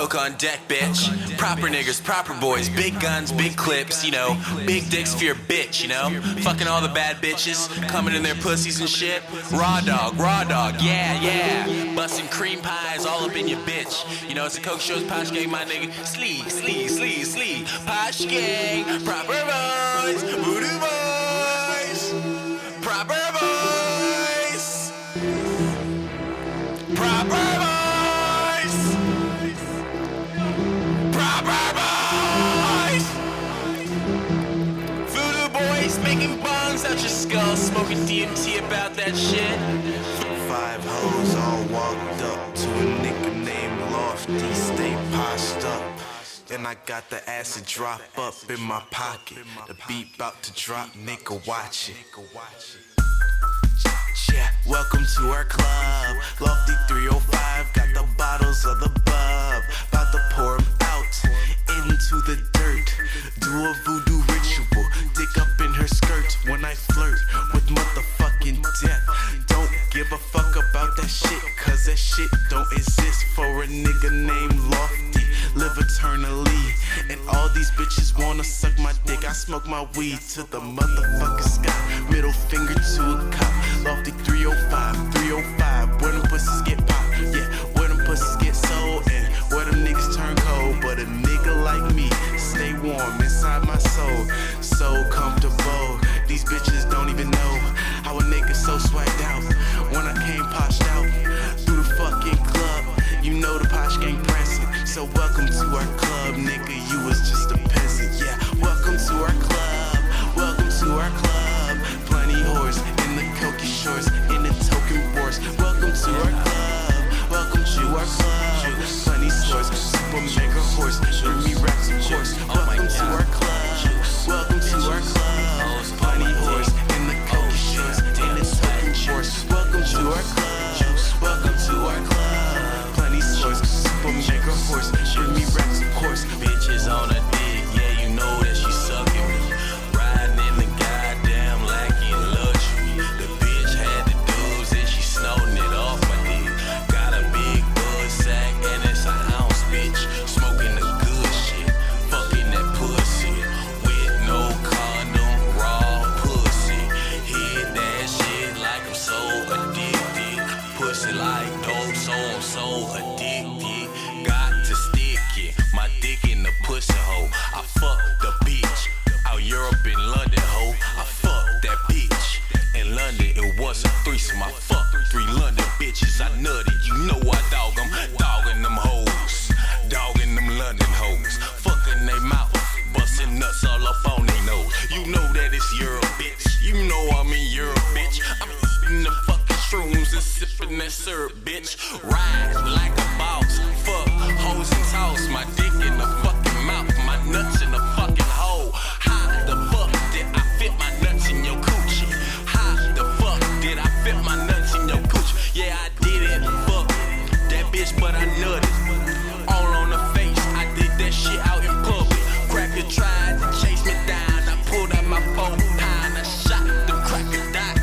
Coke on deck, bitch. Proper niggas, proper boys, big guns, big clips, you know. Big dicks for your bitch, you know. Fucking all the bad bitches, coming in their pussies and shit. Raw dog, yeah, yeah. Busting cream pies all up in your bitch. You know, it's a Coke Show's Posh Gang, my nigga. Sleep. Posh Gang, proper boys, voodoo boys. Proper boys. Proper boys. Proper boys. Voodoo boys making bongs out your skull, smoking DMT about that shit. 5 hoes all walked up to a nigga named Lofty, stay poshed up. And I got the acid drop up in my pocket. The beat bout to drop, nigga, watch it. Yeah, welcome to our club. Lofty 305, got the bottles of the bub. About to pour 'em out into the dirt. Do a voodoo ritual, dig up in her skirt. When I flirt with motherfucking death, don't give a fuck about that shit, cause that shit don't exist for a nigga named Lofty. Live eternally, and all these bitches wanna suck my dick. I smoke my weed to the motherfucking sky. Middle finger to a cop. Lofty 305, where them pussies get popped. Yeah, where them pussies get sold, and where them niggas turn cold. But a nigga like me stay warm inside my soul. So comfortable, these bitches don't even know how a nigga so swagged out. When I came poshed out through the fucking club, you know the Posh Gang present. So welcome to our club, nigga, you was just a peasant. Yeah, welcome to our club, welcome to our club. Plenty whores in the Koki shores, in the token wars. Welcome to our club, welcome to our club. Plenty stores, super mega horse, bring me racks of course. Welcome to our club, welcome to our club. Plenty whores in the Koki shores, in the token wars. Welcome to our club, welcome to our club. Plenty stores, super mega horse, bring me racks of course. Bitches on a dick, yeah, you know that she sucking me. Riding in the goddamn lackey and luxury. The bitch had the dudes and she snorting it off my dick. Got a big bud sack and it's an ounce, bitch. Smoking the good shit, fucking that pussy. With no condom, raw pussy. Hit that shit like I'm so addicted. Pussy like dope, so I'm so addicted. Got to stick it, my dick in the pussy hole. I fuck the bitch out Europe and London, ho. I fucked that bitch in London, it was a threesome. I fucked 3 London bitches, I nutted. You know I dog them, dogging them hoes, dogging them London hoes. Fucking they mouth, busting nuts all up on they nose. You know that it's Europe, bitch. You know I'm in Europe, bitch. I'm eating them fucking shrooms and sipping that syrup, bitch. Ride like a boss, fuck hoes and toss. My dick in the fucking mouth, my nuts in the fucking hole. How the fuck did I fit my nuts in your coochie? How the fuck did I fit my nuts in your coochie? Yeah, I did it, fuck that bitch, but I nutted. All on the face, I did that shit out in public. Cracker tried to chase me down, I pulled out my 4-pound, I shot them cracker die,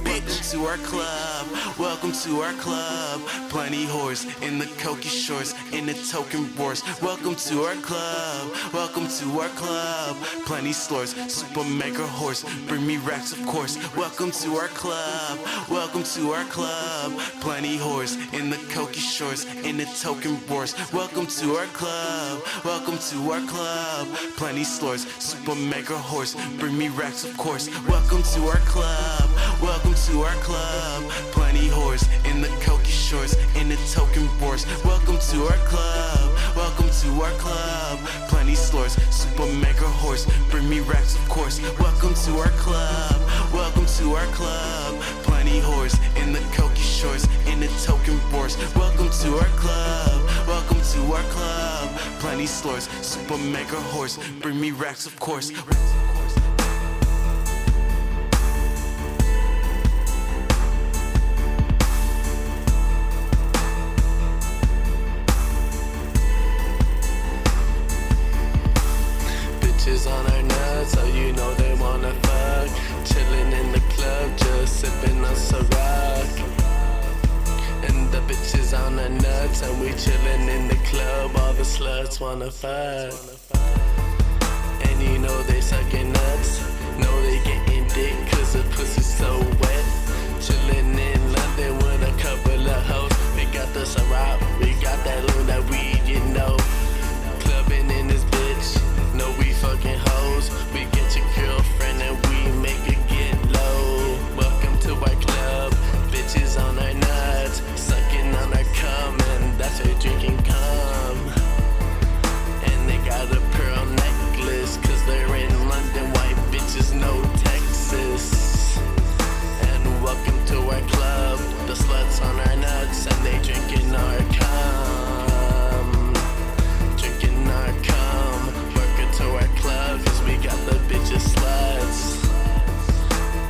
bitch. To our club, welcome to our club. Plenty whores in the Koki shores, in the token wars. Welcome to our club, welcome to our club. Plenty slores, super mega horse, bring me racks of course. Welcome to our club, welcome to our club. Plenty whores in the Koki shores, in the token wars. Welcome to our club, welcome to our club. Plenty slores, super mega horse, bring me racks of course. Welcome to our club, welcome to our club. Plenty whores in the Koki shores, in the token wars. Welcome to our club, welcome to our club. Plenty slores, super mega horse, bring me racks of course. Welcome to our club, welcome to our club. Plenty whores in the Koki shores, in the token wars. Welcome to our club, welcome to our club. Plenty slores, super mega horse, bring me racks of course. Bitches on our nuts, so you know they wanna fuck. Chillin' in the club, just sippin' on Ciroc. And the bitches on our nuts, and we Chilling in the club, all the sluts wanna fuck. And you know they sucking nuts. Know they getting dick cause the pussy's so wet. Chilling in London with a couple of hoes. We got the Ciroc, we got that Luna weed, you know. Clubbing in this bitch, know we fucking hoes. We get your girlfriend and we make her get low. Welcome to our club, bitches on our nuts, sucking on our cum, and that's her drinking cum. And they got a pearl necklace, cause they're in London, white bitches know Texas. And welcome to our club, the sluts on our nuts, and they drinking our cum. Drinking our cum, welcome to our club, cause we got the bitches sluts.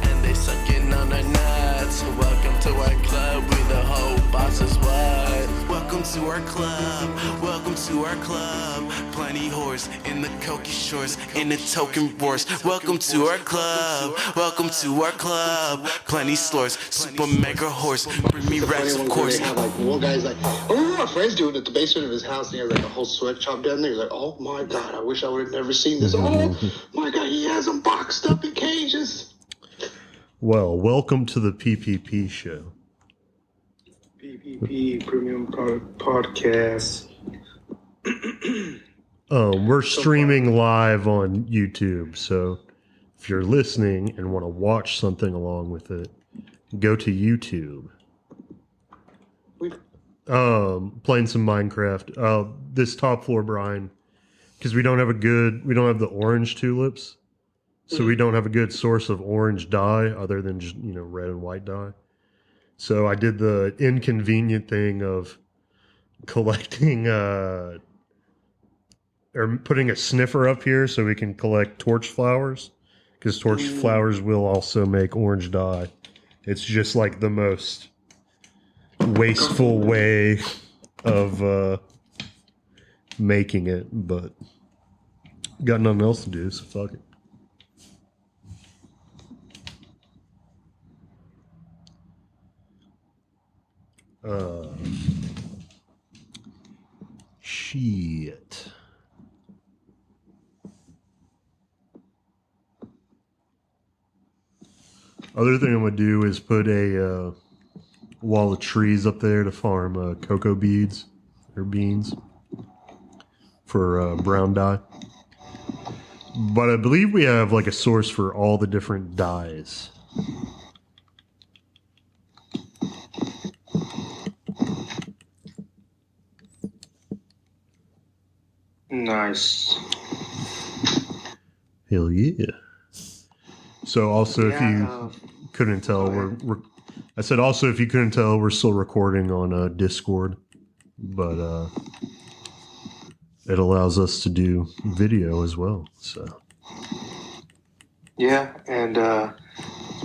And they sucking on our nuts, welcome to our club, we the whole bosses, what? Welcome to our club, welcome to our club. Plenty whores in the Koki shores, in the token wars. Welcome to our club, welcome to our club. Plenty slurs, super mega horse. Bring me racks, of course. Have, like, one guy's like, I remember my friend's doing it at the basement of his house, and he has like a whole sweatshop down there. He's like, oh my god, I wish I would have never seen this. Oh my god, he has them boxed up in cages. Well, welcome to the PPP show. PPP Premium Product Podcast. We're streaming live on YouTube, so if you're listening and want to watch something along with it, go to YouTube. Playing some Minecraft. This top floor, Brian, because we don't have the orange tulips, so we don't have a good source of orange dye other than just, red and white dye. So I did the inconvenient thing of collecting or putting a sniffer up here so we can collect torch flowers, because torch flowers will also make orange dye. It's just like the most wasteful way of making it, but got nothing else to do, so fuck it. Shit. Other thing I'm gonna do is put a wall of trees up there to farm cocoa beads or beans for brown dye. But I believe we have like a source for all the different dyes. Nice. Hell yeah. So also, if you couldn't tell, if you couldn't tell, we're still recording on Discord, but it allows us to do video as well. So yeah, and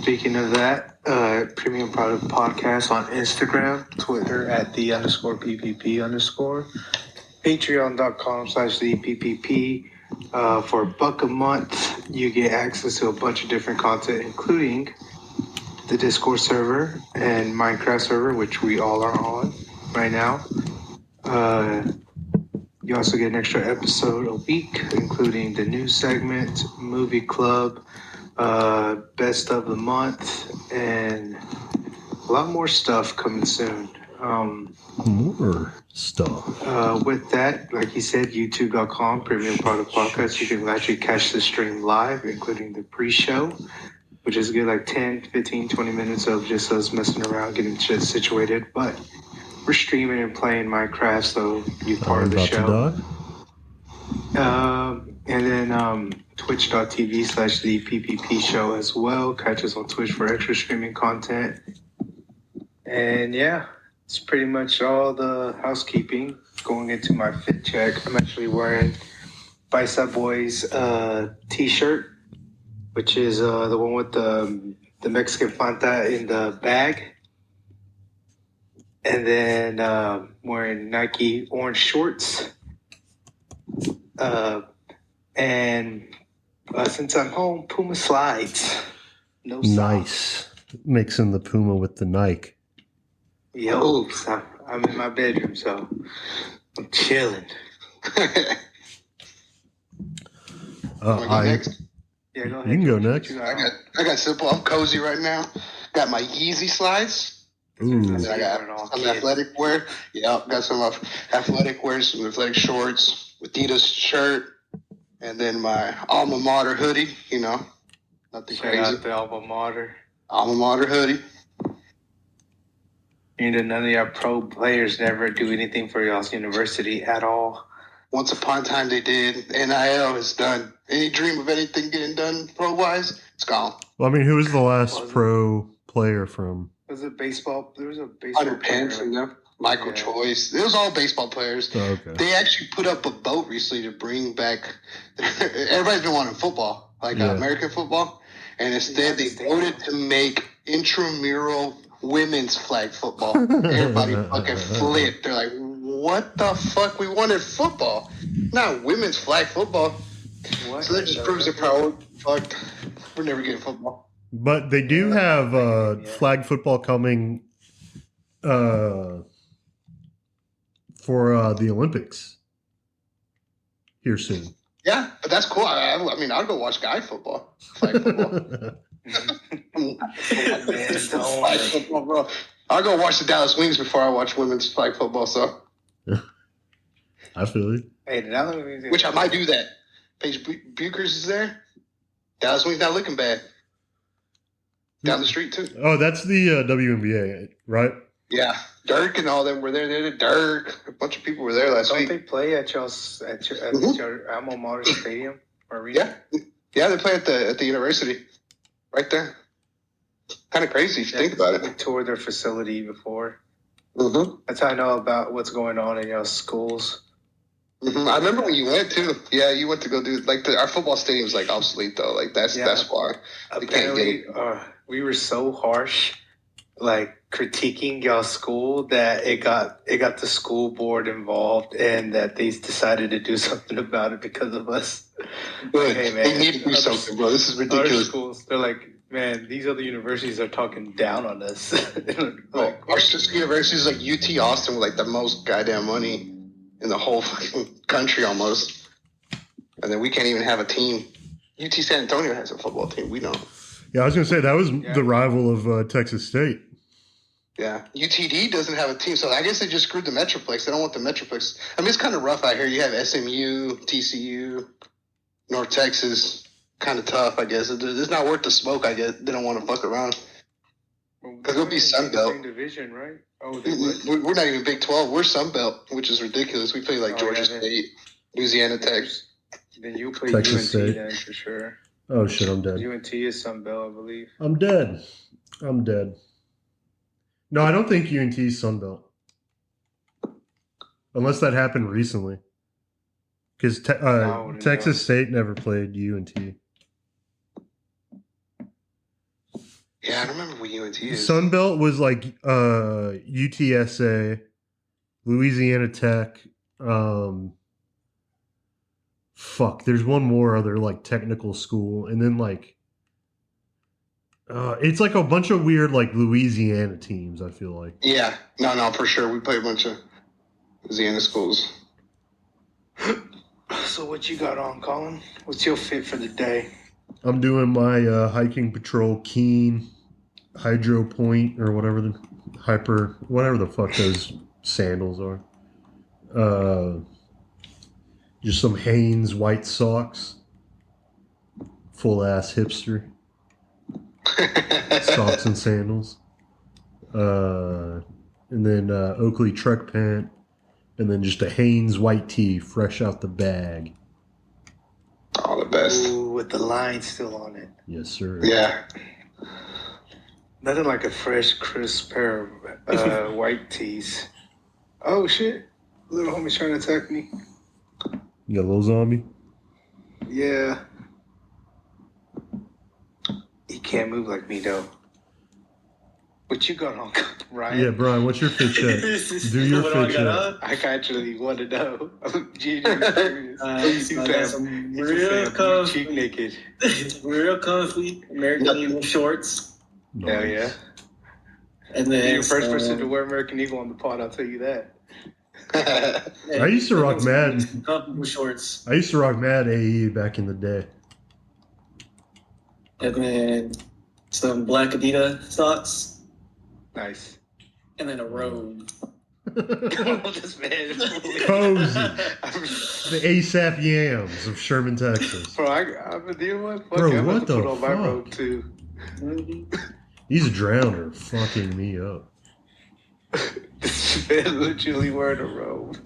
speaking of that, Premium Product Podcast on Instagram, Twitter at @the_PPP_, patreon.com/theppp. For $1 a month, you get access to a bunch of different content, including the Discord server and Minecraft server, which we all are on right now. You also get an extra episode a week, including the news segment, movie club, best of the month, and a lot more stuff coming soon. more stuff. With that, like you said, youtube.com, Premium Product Podcast, you can actually catch the stream live, including the pre-show, which is good, like 10, 15, 20 minutes of just us messing around, getting shit situated. But we're streaming and playing Minecraft, so you're part of the show. And then twitch.tv/the PPP show as well. Catch us on Twitch for extra streaming content. And yeah, it's pretty much all the housekeeping. Going into my fit check, I'm actually wearing Bicep Boys t-shirt, which is the one with the Mexican Fanta in the bag. And then wearing Nike orange shorts. And since I'm home, Puma slides. No socks. Nice. Mixing the Puma with the Nike. Yo, I'm in my bedroom, so I'm chilling. Wanna go next? Yeah, go ahead. You can go George. What next. you got I on? got simple. I'm cozy right now. Got my Yeezy slides. Ooh. And then I got some athletic wear. Yeah, got some athletic wear, some athletic shorts, Adidas shirt, and then my alma mater hoodie. You know, nothing Shout crazy. out the alma mater. Alma mater hoodie. You know, none of y'all pro players never do anything for y'all's university at all. Once upon a time they did. NIL is done. Any dream of anything getting done pro wise, it's gone. Well, I mean, who was the last Was it? pro player from? Was it baseball? There was a baseball Hunter player. Pence and them. Michael Yeah. Choice. It was all baseball players. Oh, okay. They actually put up a vote recently to bring back. Everybody's been wanting football, like Yeah. American football, and instead they voted to make intramural women's flag football. Everybody fucking flipped. They're like, "What the fuck? We wanted football, not women's flag football." What? So that just proves their power. Fuck, we're never getting football. But they do have flag football coming for the Olympics here soon. Yeah, but that's cool. I mean, I'll go watch guy football, flag football. Flag football, bro. I'll go watch the Dallas Wings before I watch women's flag football. So, I feel it. Hey, the Dallas Wings. which I might do that. Paige Buchers is there. Dallas Wings not looking bad. Down the street too. Oh, that's the WNBA, right? Yeah, Dirk and all them were there. They did Dirk. A bunch of people were there last Don't week. they play at your alma mater stadium or arena? Yeah, they play at the university, right there. Kind of crazy if you think about We it. toured their facility before. Mm-hmm. That's how I know about what's going on in your schools. Mm-hmm. I remember when you went too. Yeah, you went to go do our football stadium's like obsolete though. Like that's why. They can't get Apparently, we were so harsh, like critiquing y'all school, that it got the school board involved, and that they decided to do something about it because of us. Good. Hey, man. They need to do something, bro. This is Other ridiculous. schools, they're like, man, these other universities are talking down on us. Like, our sister university is like UT Austin with like the most goddamn money in the whole fucking country almost. And then we can't even have a team. UT San Antonio has a football team. We don't. Yeah, I was going to say that was the rival of Texas State. Yeah. UTD doesn't have a team. So I guess they just screwed the Metroplex. They don't want the Metroplex. I mean, it's kind of rough out here. You have SMU, TCU, North Texas. Kind of tough, I guess. It's not worth the smoke, I guess. They don't want to fuck around. Because it'll be Sun Belt. Same division, right? Oh, they would. We're not even Big 12. We're Sun Belt, which is ridiculous. We play like Georgia yeah, State, Louisiana Tech. Then you play Texas UNT State. then for sure. Oh, shit, I'm dead. UNT is Sunbelt, I believe. I'm dead. No, I don't think UNT's Sunbelt. Unless that happened recently. Because I wouldn't Texas State never played UNT. Yeah, I don't remember what UNT is. Sunbelt was like UTSA, Louisiana Tech. There's one more other like technical school, and then like it's like a bunch of weird like Louisiana teams. I feel like. Yeah, no, for sure. We play a bunch of Louisiana schools. So what you got on, Colin? What's your fit for the day? I'm doing my hiking patrol Keen Hydro Point or whatever the fuck those sandals are. Just some Hanes white socks. Full ass hipster. Socks and sandals. And then Oakley truck pant. And then just a Hanes white tee fresh out the bag. All the best. Ooh, with the line still on it. Yes, sir. Yeah. Nothing like a fresh, crisp pair of white tees. Oh shit! Little homie's trying to attack me. You got a little zombie? Yeah. He can't move like me though. What you got on, Ryan? Yeah, Brian, what's your fit check? Do your fit check. I actually want to know. I'm genuinely curious. I got some real comfy, cheek naked. real comfy American Eagle shorts. Hell yeah. And You're then the first person to wear American Eagle on the pod, I'll tell you that. I used to rock Mad. Comfortable shorts. I used to rock Mad AE back in the day. And then some black Adidas socks. Nice. And then a robe. Oh, this man is Cozy. The ASAP Yams of Sherman, Texas. Bro, I've been dealing with. Fuck, Bro, I'm about what to the put on my fuck? robe too. These drowner fucking me up. This man literally wearing a robe.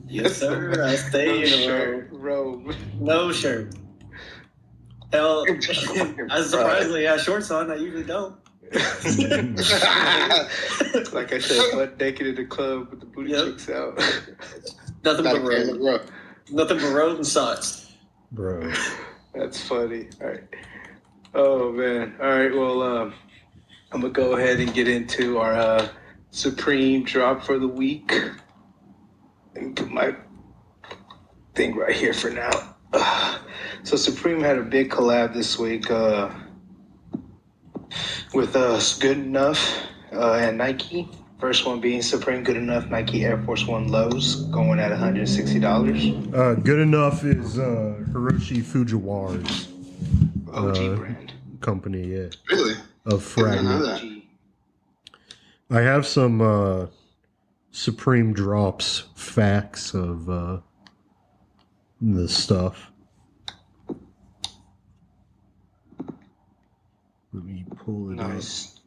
Yes, sir. I stay in a shirt, robe. robe. No shirt. Hell, I surprisingly have shorts on. I usually don't. Like I said, butt naked in the club with the booty cheeks out. Nothing but robe. Nothing but robe and socks. Bro. That's funny. All right. Oh man. All right. Well, I'm gonna go ahead and get into our Supreme drop for the week. Let me put my thing right here for now. So Supreme had a big collab this week with Good Enough and Nike. First one being Supreme Good Enough Nike Air Force One lows, going at $160. Good Enough is Hiroshi Fujiwara's OG brand. company, yeah. Really? Of Fragment. OG. I have some Supreme drops facts of the stuff. Let me pull it Nice.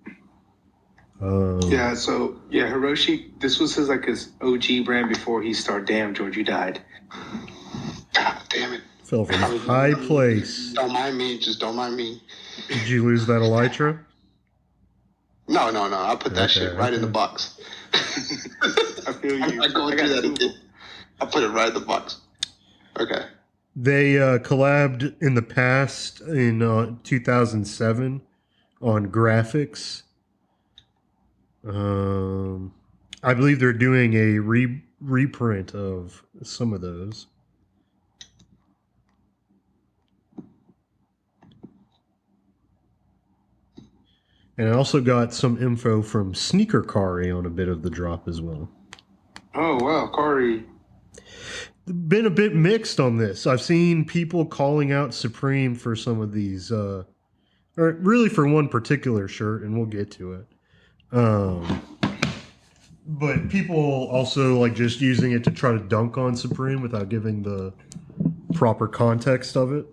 up. Yeah, so Hiroshi, this was his OG brand before he started. Damn, George, you died. God damn it. Fell from high place. Don't mind me. Just don't mind me. Did you lose that elytra? No. I'll put that shit right in the box. I feel you. I'm not going through that again. I'll put it right in the box. Okay. They collabed in the past in 2007 on graphics. I believe they're doing a reprint of some of those. And I also got some info from Sneaker Kari on a bit of the drop as well. Oh, wow, Kari. Been a bit mixed on this. I've seen people calling out Supreme for some of these, or really for one particular shirt, and we'll get to it. But people also like just using it to try to dunk on Supreme without giving the proper context of it.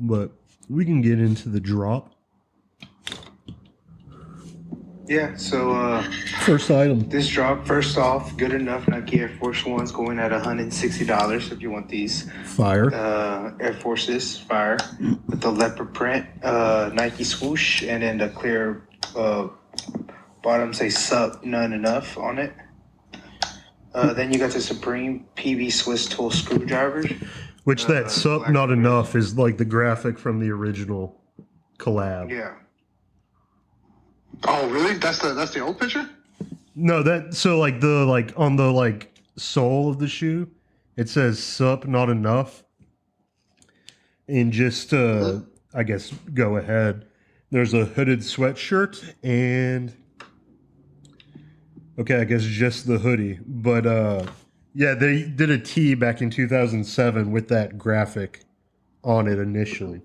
But we can get into the drop. Yeah, so First item. this drop, first off, Good Enough Nike Air Force Ones going at $160 if you want these. Fire. Air Forces, fire, with the leopard print, Nike swoosh, and then the clear bottom say sub, none enough on it. Then you got the Supreme PV Swiss tool screwdrivers. Which that sup black not print. enough is like the graphic from the original collab. Yeah. Oh, really? That's the old picture? No, that so like on the sole of the shoe, it says sup not enough. And just I guess go ahead. There's a hooded sweatshirt and okay, I guess just the hoodie. But yeah, they did a tee back in 2007 with that graphic on it initially.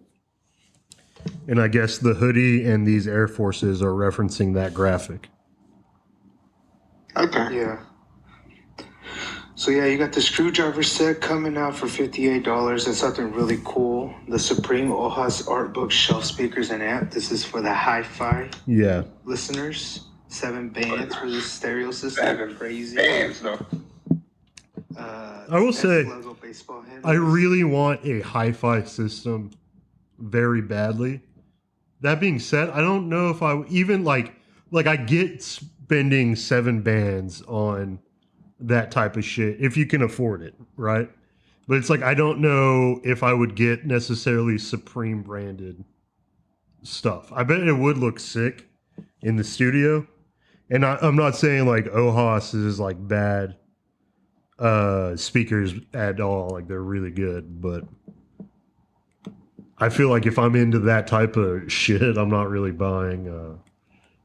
And I guess the hoodie and these Air Forces are referencing that graphic. Okay. Yeah. So yeah, you got the screwdriver set coming out for $58. That's something really cool. The Supreme Ojas Art Book Shelf Speakers and Amp. This is for the hi-fi Yeah. listeners. 7 bands for this stereo system. 7 Crazy. Bands, though. I will say, logo baseball head. I really want a hi-fi system very badly. That being said, I don't know if I even like I get spending 7 bands on that type of shit if you can afford it, right? But it's like I don't know if I would get necessarily Supreme branded stuff. I bet it would look sick in the studio. And I'm not saying like Ojas is like bad speakers at all. Like they're really good, but I feel like if I'm into that type of shit, I'm not really buying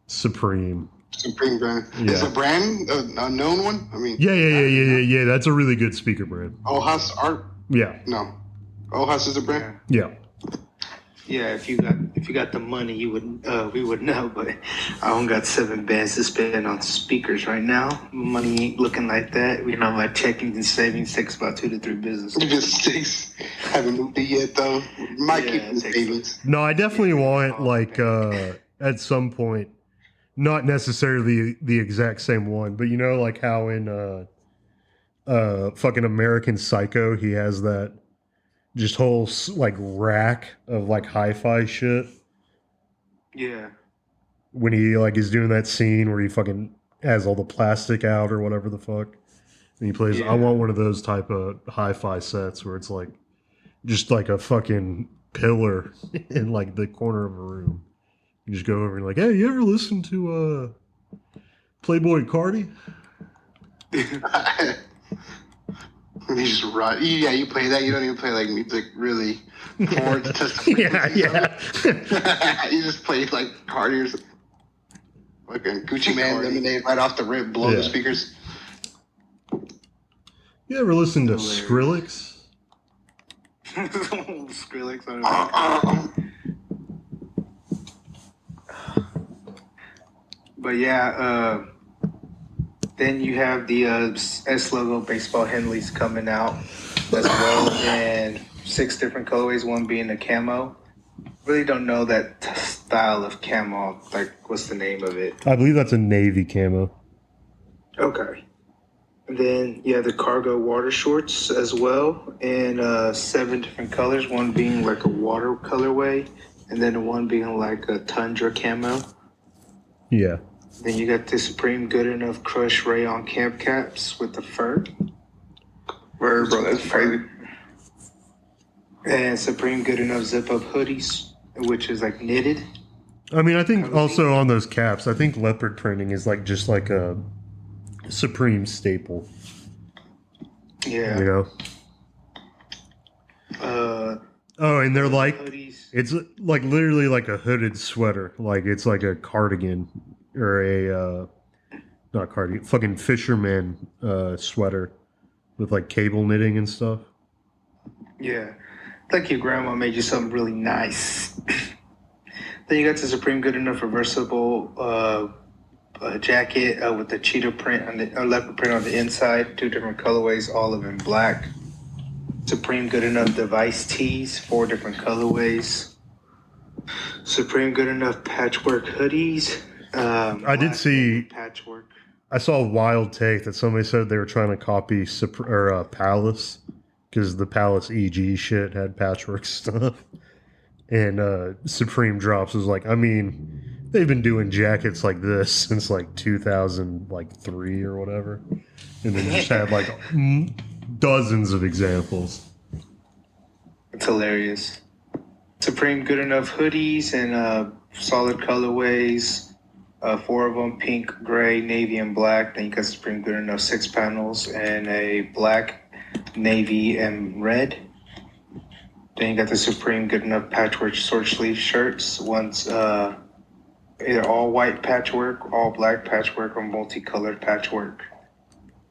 Supreme. Supreme brand. Yeah. Is a brand a known one? I mean, Yeah. That's a really good speaker brand. Ohas Art? Yeah. No. Ohas is a brand? Yeah. Yeah, if you got the money, you would we would know. But I don't got 7 bands to spend on speakers right now. Money ain't looking like that. You know, my checking and savings takes about 2 to 3 business. Just six. Haven't moved it yet though. Might keep the savings. No, I definitely want like at some point, not necessarily the exact same one, but you know, like how in fucking American Psycho, he has that just whole like rack of like hi-fi shit. Yeah. When he like is doing that scene where he fucking has all the plastic out or whatever the fuck, and he plays. Yeah. I want one of those type of hi-fi sets where it's like just like a fucking pillar in like the corner of a room. You just go over and like, hey, you ever listen to Playboy Cardi? You just right. Yeah, you play that. You don't even play like music really forward to Yeah. You just play like Cardi or something. Fucking Gucci Man, Lemonade right off the rip, blow the speakers. You ever listen to Skrillex? Skrillex. But yeah, then you have the S logo baseball Henleys coming out as well, and 6 different colorways. One being a camo. Really don't know that style of camo. Like, what's the name of it? I believe that's a navy camo. Okay. And then you have the cargo water shorts as well, in 7 different colors. One being like a water colorway, and then one being like a tundra camo. Yeah. Then you got the Supreme Good Enough Crush Rayon Camp Caps with the fur. Bro, that's crazy. And Supreme Good Enough Zip Up Hoodies, which is like knitted. I mean, I think also on those caps, I think leopard printing is like just like a Supreme staple. Yeah. You know? Oh, and they're like, hoodies. it's like literally like a hooded sweater. Like it's like a cardigan or a, not cardigan, fucking fisherman sweater with like cable knitting and stuff. Yeah. Like your grandma made you something really nice. Then you got the Supreme Good Enough Reversible jacket with the cheetah print on the leopard print on the inside, 2 different colorways, all of in black. Supreme Good Enough device tees, 4 different colorways. Supreme Good Enough patchwork hoodies. I did see patchwork. I saw a wild take that somebody said they were trying to copy Palace because the Palace EG shit had patchwork stuff, and Supreme Drops was like, I mean, they've been doing jackets like this since like 2003 or whatever, and then just had like dozens of examples. It's hilarious. Supreme Good Enough hoodies and solid colorways. 4 of them, pink, gray, navy, and black. Then you got Supreme Good Enough 6 panels and a black, navy, and red. Then you got the Supreme Good Enough patchwork short sleeve shirts. One's either all white patchwork, all black patchwork, or multicolored patchwork.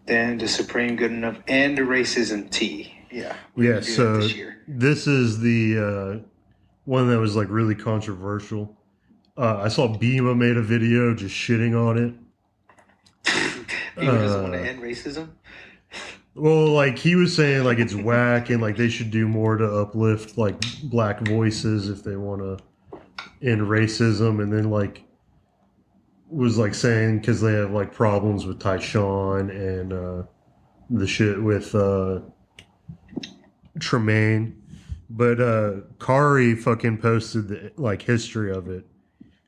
Then the Supreme Good Enough and the racism tee. Yeah. Yeah, so this is the one that was like really controversial. I saw Bima made a video just shitting on it. He doesn't want to end racism? Well, like he was saying like it's whack and like they should do more to uplift like black voices if they want to end racism, and then like was like saying because they have like problems with Tyshawn and the shit with Tremaine. But Kari fucking posted the like history of it.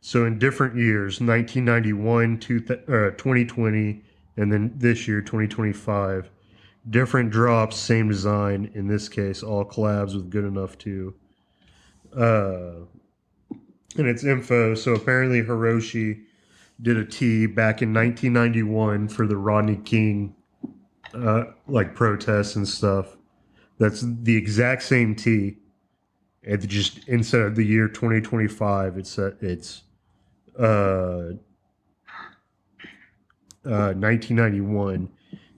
So in different years, 1991, 2020, and then this year, 2025, different drops, same design. In this case, all collabs with Good Enough too. And it's info. So apparently Hiroshi did a tee back in 1991 for the Rodney King like protests and stuff. That's the exact same tee. It just instead of the year 2025, it's 1991,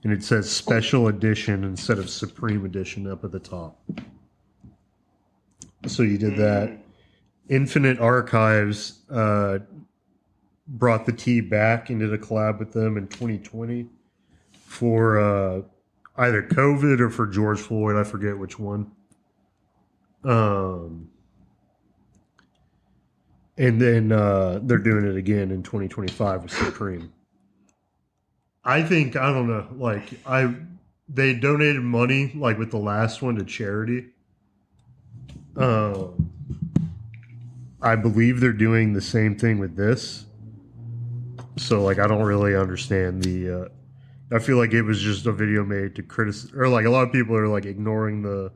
and it says Special Edition instead of Supreme Edition up at the top. So you did that. Infinite Archives brought the tee back and did a collab with them in 2020 for either COVID or for George Floyd. I forget which one. And then they're doing it again in 2025 with Supreme. I think, I don't know, like they donated money like with the last one to charity. I believe they're doing the same thing with this. So like I don't really understand I feel like it was just a video made to criticize, or like a lot of people are like ignoring the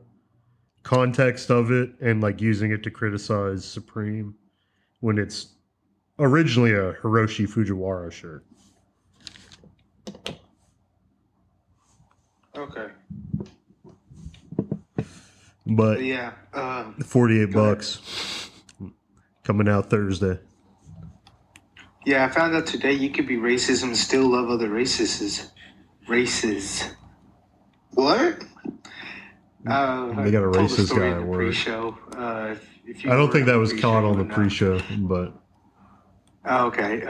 context of it and like using it to criticize Supreme when it's originally a Hiroshi Fujiwara shirt. Okay. But yeah, $48 coming out Thursday. Yeah, I found out today you could be racist and still love other races. What? They got a racist guy at work. Pre-show. I don't think that was caught on the pre-show, but okay.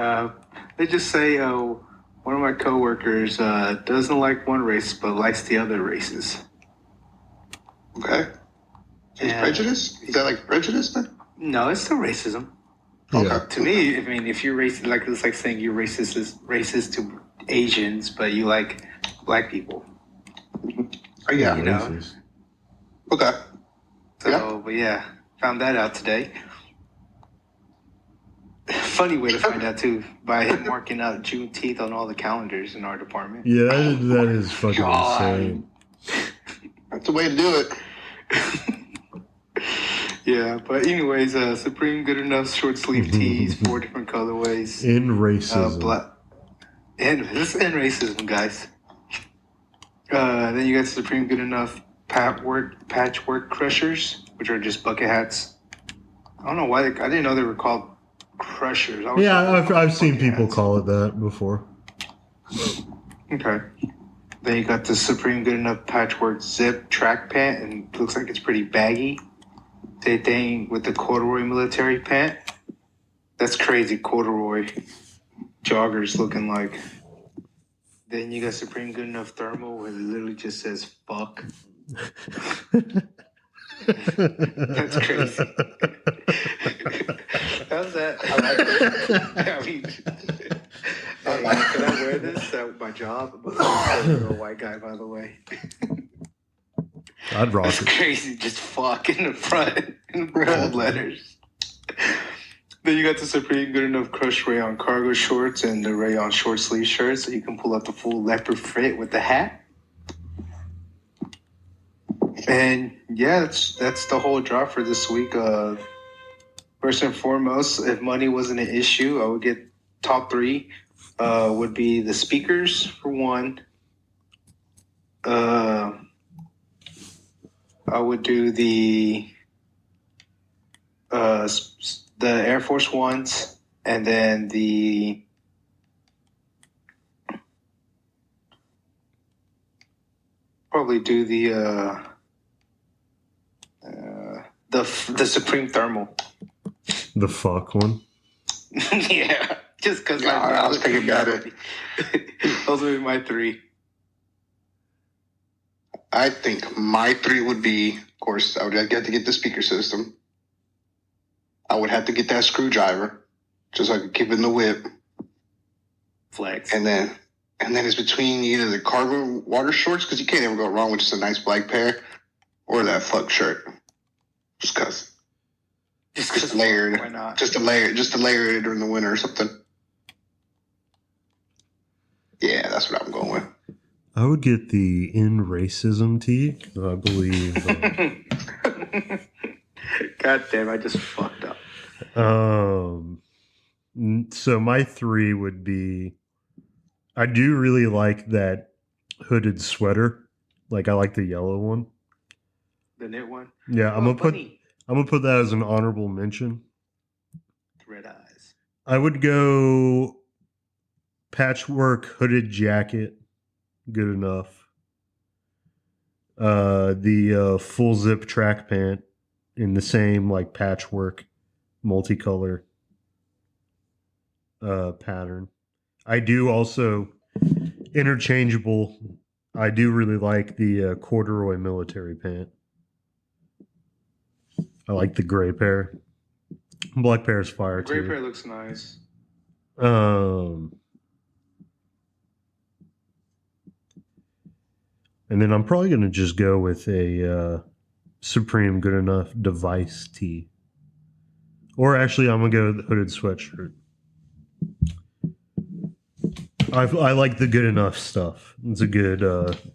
They just say one of my coworkers doesn't like one race but likes the other races. Okay. Is prejudice? Is that like prejudice then? No, it's still racism. yeah. To me, I mean, if you're racist, like it's like saying you're racist to Asians, but you like black people. Oh, yeah. You know. Racist. Okay. So, Yeah. but yeah, found that out today. Funny way to find out too, by him marking out Juneteenth on all the calendars in our department. Yeah, that is fucking God. insane. That's the way to do it. Yeah, but anyways, Supreme Good Enough short sleeve tees, 4 different colorways. In racism. This is in racism, guys. Then you got Supreme Good Enough patchwork crushers, which are just bucket hats. I don't know why I didn't know they were called crushers. Yeah, I've seen people call it that before. Okay. Then you got the Supreme Good Enough patchwork zip track pant, and it looks like it's pretty baggy. Same thing with the corduroy military pant. That's crazy corduroy joggers looking like. Then you got Supreme Good Enough thermal where it literally just says fuck. That's crazy. How's that? I like it. I mean, hey, can I wear this at my job? I'm a white guy, by the way. I'd rock That's it. crazy. Just fuck in the front in bold letters. Then you got the Supreme Good Enough crushed rayon cargo shorts and the rayon short sleeve shirts, so you can pull out the full leopard fit with the hat. And yeah, that's the whole drop for this week. First and foremost, if money wasn't an issue, I would get top 3. Would be the speakers for one. I would do the Air Force Ones, and then probably do the Supreme Thermal. The fuck one. Yeah, just because I was thinking about it. Those would be my 3. I think my 3 would be, of course, I would have to get the speaker system. I would have to get that screwdriver, just so I could keep it in the whip. Flex. And then it's between either the cargo water shorts, because you can't ever go wrong with just a nice black pair, or that fuck shirt. Just because. Just layered. Why not? Just to layer it during the winter or something. Yeah, that's what I'm going with. I would get the In Racism tee. I believe. God damn, I just fucked up. So my 3 would be. I do really like that hooded sweater. Like I like the yellow one. The knit one? Yeah, I'm gonna I'm gonna put that as an honorable mention. Red eyes. I would go patchwork hooded jacket, good enough. The full zip track pant in the same like patchwork multicolor pattern. I do also interchangeable. I do really like the corduroy military pant. I like the gray pair. Black pair is fire Gray too. pair looks nice. And then I'm probably gonna just go with a Supreme Good Enough device tee. Or actually, I'm gonna go with the hooded sweatshirt. I like the Good Enough stuff. It's a good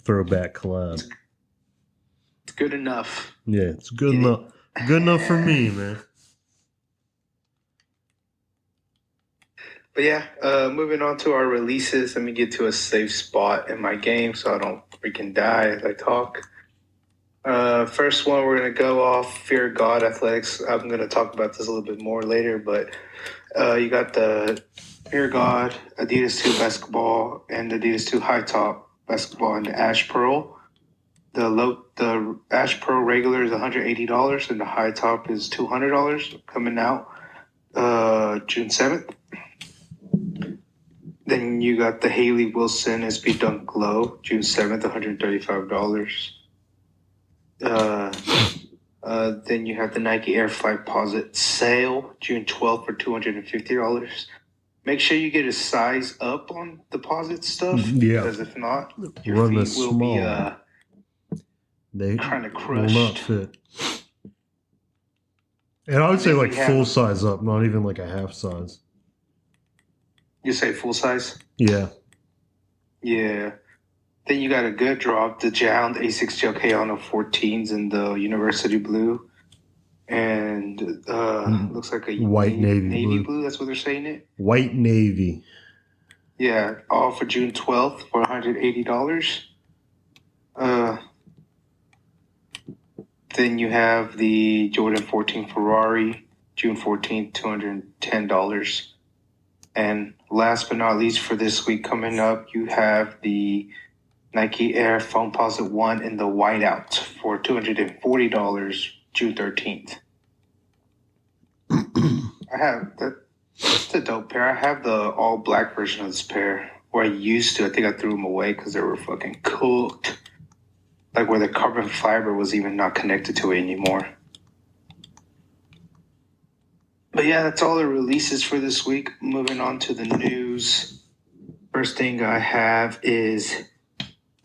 throwback collab. It's good enough. Yeah, it's good enough. Good enough for me, man. But yeah, moving on to our releases. Let me get to a safe spot in my game so I don't freaking die as I talk. First one, we're going to go off Fear of God Athletics. I'm going to talk about this a little bit more later, but you got the Fear of God Adidas 2 basketball and the Adidas 2 high top basketball and the Ash Pearl. The Ash Pearl regular is $180 and the high top is $200 coming out June 7th. Then you got the Haley Wilson SB Dunk Glow, June 7th, $135. Then you have the Nike Air Flight Posit sale, June 12th for $250. Make sure you get a size up on deposit stuff. Yeah. Because if not, your Run feet this will small. be They kind of will crushed. not fit. And I would say then like we have- full size up, not even like a half size. You say full size? Yeah. Yeah. Then you got a good drop, the Jound A6 Gel Kayano 14s in the University Blue. And looks like a White navy blue. blue. That's what they're saying it. White navy. Yeah, all for June 12th for $180. Then you have the Jordan 14 Ferrari, June 14th, $210. And last but not least for this week coming up, you have the Nike Air Foamposite 1 in the whiteout for $240, June 13th. I have that. It's a dope pair. I have the all black version of this pair, where I used to. I think I threw them away because they were fucking cooked. Like where the carbon fiber was even not connected to it anymore. But yeah, that's all the releases for this week. Moving on to the news. First thing I have is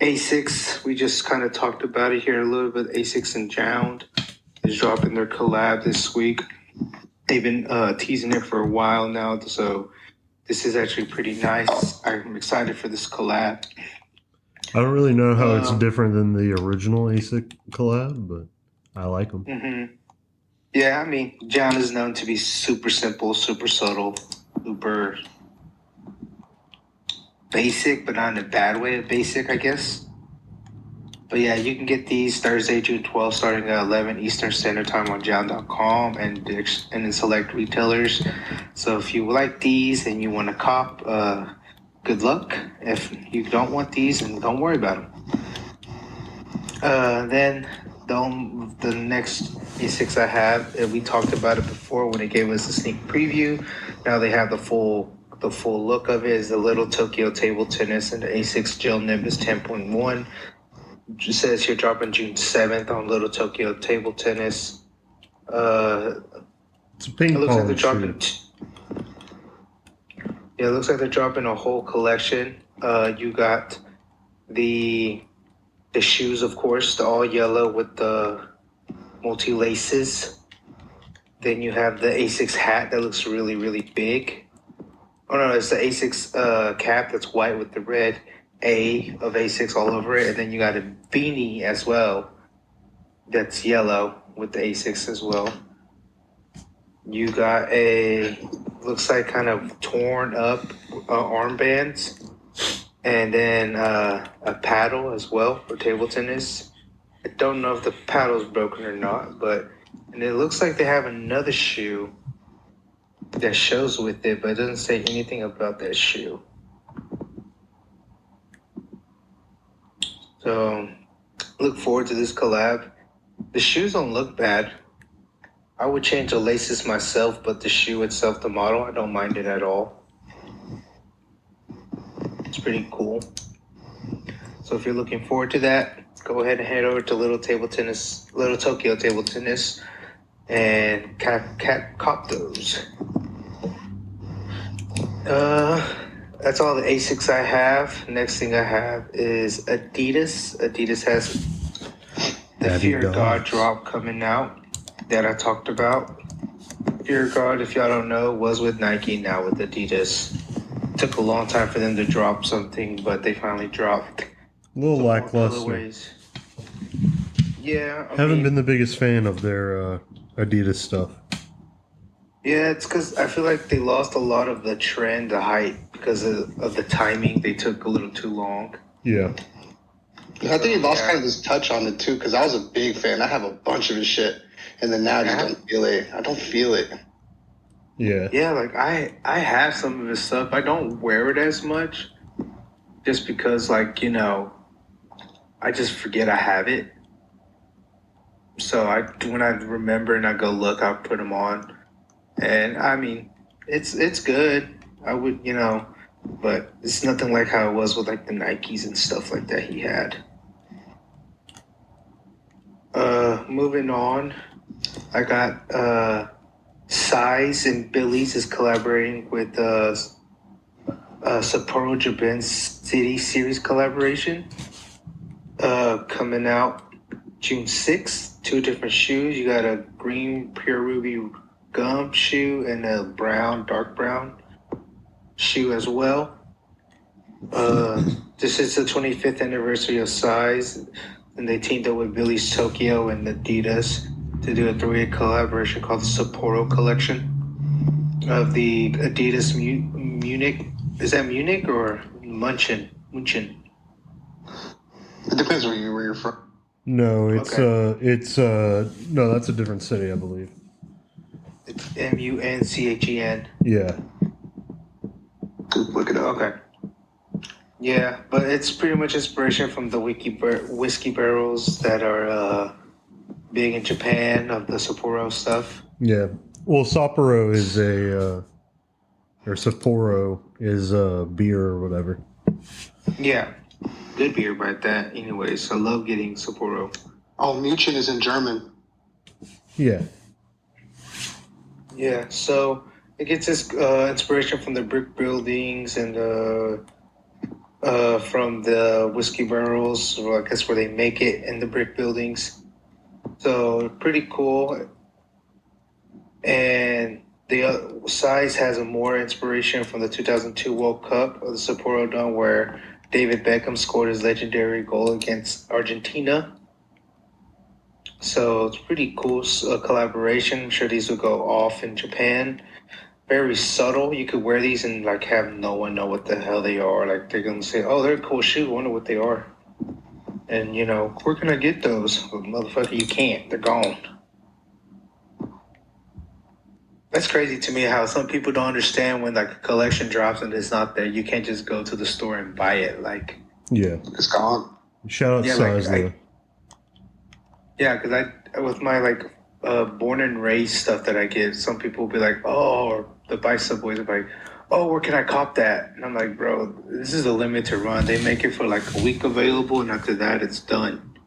A6. We just kind of talked about it here a little bit. A6 and Jound is dropping their collab this week. They've been teasing it for a while now, so this is actually pretty nice. I'm excited for this collab. I don't really know how it's different than the original ASIC collab, but I like them. Mm-hmm. Yeah, I mean, Jound is known to be super simple, super subtle, super basic, but not in a bad way of basic, I guess. But yeah, you can get these Thursday, June 12th, starting at 11 Eastern Standard Time on Jound.com and in select retailers. So if you like these and you want to cop, good luck. If you don't want these, then don't worry about them. Then the next A6 I have, we talked about it before when it gave us a sneak preview. Now they have the full look of it. Is the Little Tokyo Table Tennis and the A6 Gel Nimbus 10.1. It says here dropping June 7th on Little Tokyo Table Tennis. It's a ping It looks like pong they're dropping. shoe. Yeah, it looks like they're dropping a whole collection. You got the shoes, of course, the all yellow with the multi laces. Then you have the A6 hat that looks really, really big. Oh no, it's the A6 cap that's white with the red A of A6 all over it, and then you got a beanie as well that's yellow with the A6 as well. You got looks like kind of torn up armbands, and then a paddle as well for table tennis. I don't know if the paddle's broken or not, but And it looks like they have another shoe that shows with it, but it doesn't say anything about that shoe. So look forward to this collab. The shoes don't look bad. I would change the laces myself, but the shoe itself, the model, I don't mind it at all. It's pretty cool. So if you're looking forward to that, go ahead and head over to Little Tokyo Table Tennis, and cop those. That's all the ASICs I have. Next thing I have is Adidas. Adidas has the Fear God drop coming out that I talked about. Fear God, if y'all don't know, was with Nike, now with Adidas. Took a long time for them to drop something, but they finally dropped. A little lackluster. Yeah, Haven't been the biggest fan of their Adidas stuff. Yeah, it's because I feel like they lost a lot of the trend, the hype, because of the timing. They took a little too long. Yeah. I think he lost kind of his touch on it too, because I was a big fan. I have a bunch of his shit, and then now I just don't feel it. I don't feel it. Yeah. Yeah, like I have some of his stuff. I don't wear it as much, just because, like, you know, I just forget I have it. So when I remember and I go look, I'll put them on. And I mean, it's good. I would, you know, but it's nothing like how it was with like the Nikes and stuff like that he had. Moving on, I got Size and Billy's is collaborating with Sapporo Japan City Series collaboration. Coming out June 6th. 2 different shoes. You got a green Pure Ruby gum shoe and a dark brown shoe as well. This is the 25th anniversary of Size, and they teamed up with Billy's Tokyo and Adidas to do a 3-way collaboration called the Sapporo Collection of the Adidas Munich. Is that Munich or Munchen? It depends where you're from. No, no, that's a different city, I believe. It's Munchen. Yeah. Look it up. Okay. Yeah, but it's pretty much inspiration from the whiskey barrels that are big in Japan, of the Sapporo stuff. Yeah. Well, Sapporo is or Sapporo is a beer or whatever. Yeah. Good beer by that. Anyways, I love getting Sapporo. Oh, Munchen is in German. Yeah. Yeah, so it gets its inspiration from the brick buildings and from the whiskey barrels, or I guess where they make it in the brick buildings. So pretty cool. And the Size has a more inspiration from the 2002 World Cup of the Sapporo Dome, where David Beckham scored his legendary goal against Argentina. So it's pretty cool collaboration. I'm sure these will go off in Japan. Very subtle. You could wear these and like have no one know what the hell they are. Like they're gonna say, "Oh, they're a cool shoe. I wonder what they are." And you know, where can I get those? Well, motherfucker, you can't. They're gone. That's crazy to me how some people don't understand when like a collection drops and it's not there. You can't just go to the store and buy it. Like, yeah, it's gone. Shout out Size though. Yeah, because with my like born and raised stuff that I get, some people will be like, "Oh," or the buy Subways are like, "Oh, where can I cop that?" And I'm like, "Bro, this is a limited run. They make it for like a week available, and after that, it's done."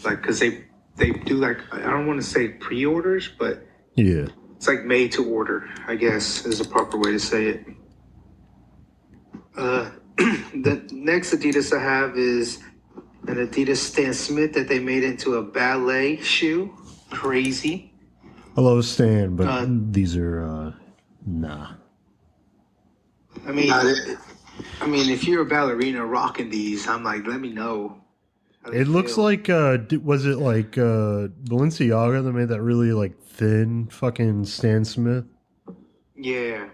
Like, because they do like, I don't want to say pre-orders, but yeah. It's like made to order, I guess, is a proper way to say it. The next Adidas I have is an Adidas Stan Smith that they made into a ballet shoe. Crazy. Hello, Stan, but these are, nah. I mean, if you're a ballerina rocking these, I'm like, let me know. It looks like, was it like Balenciaga that made that really like thin fucking Stan Smith? Yeah.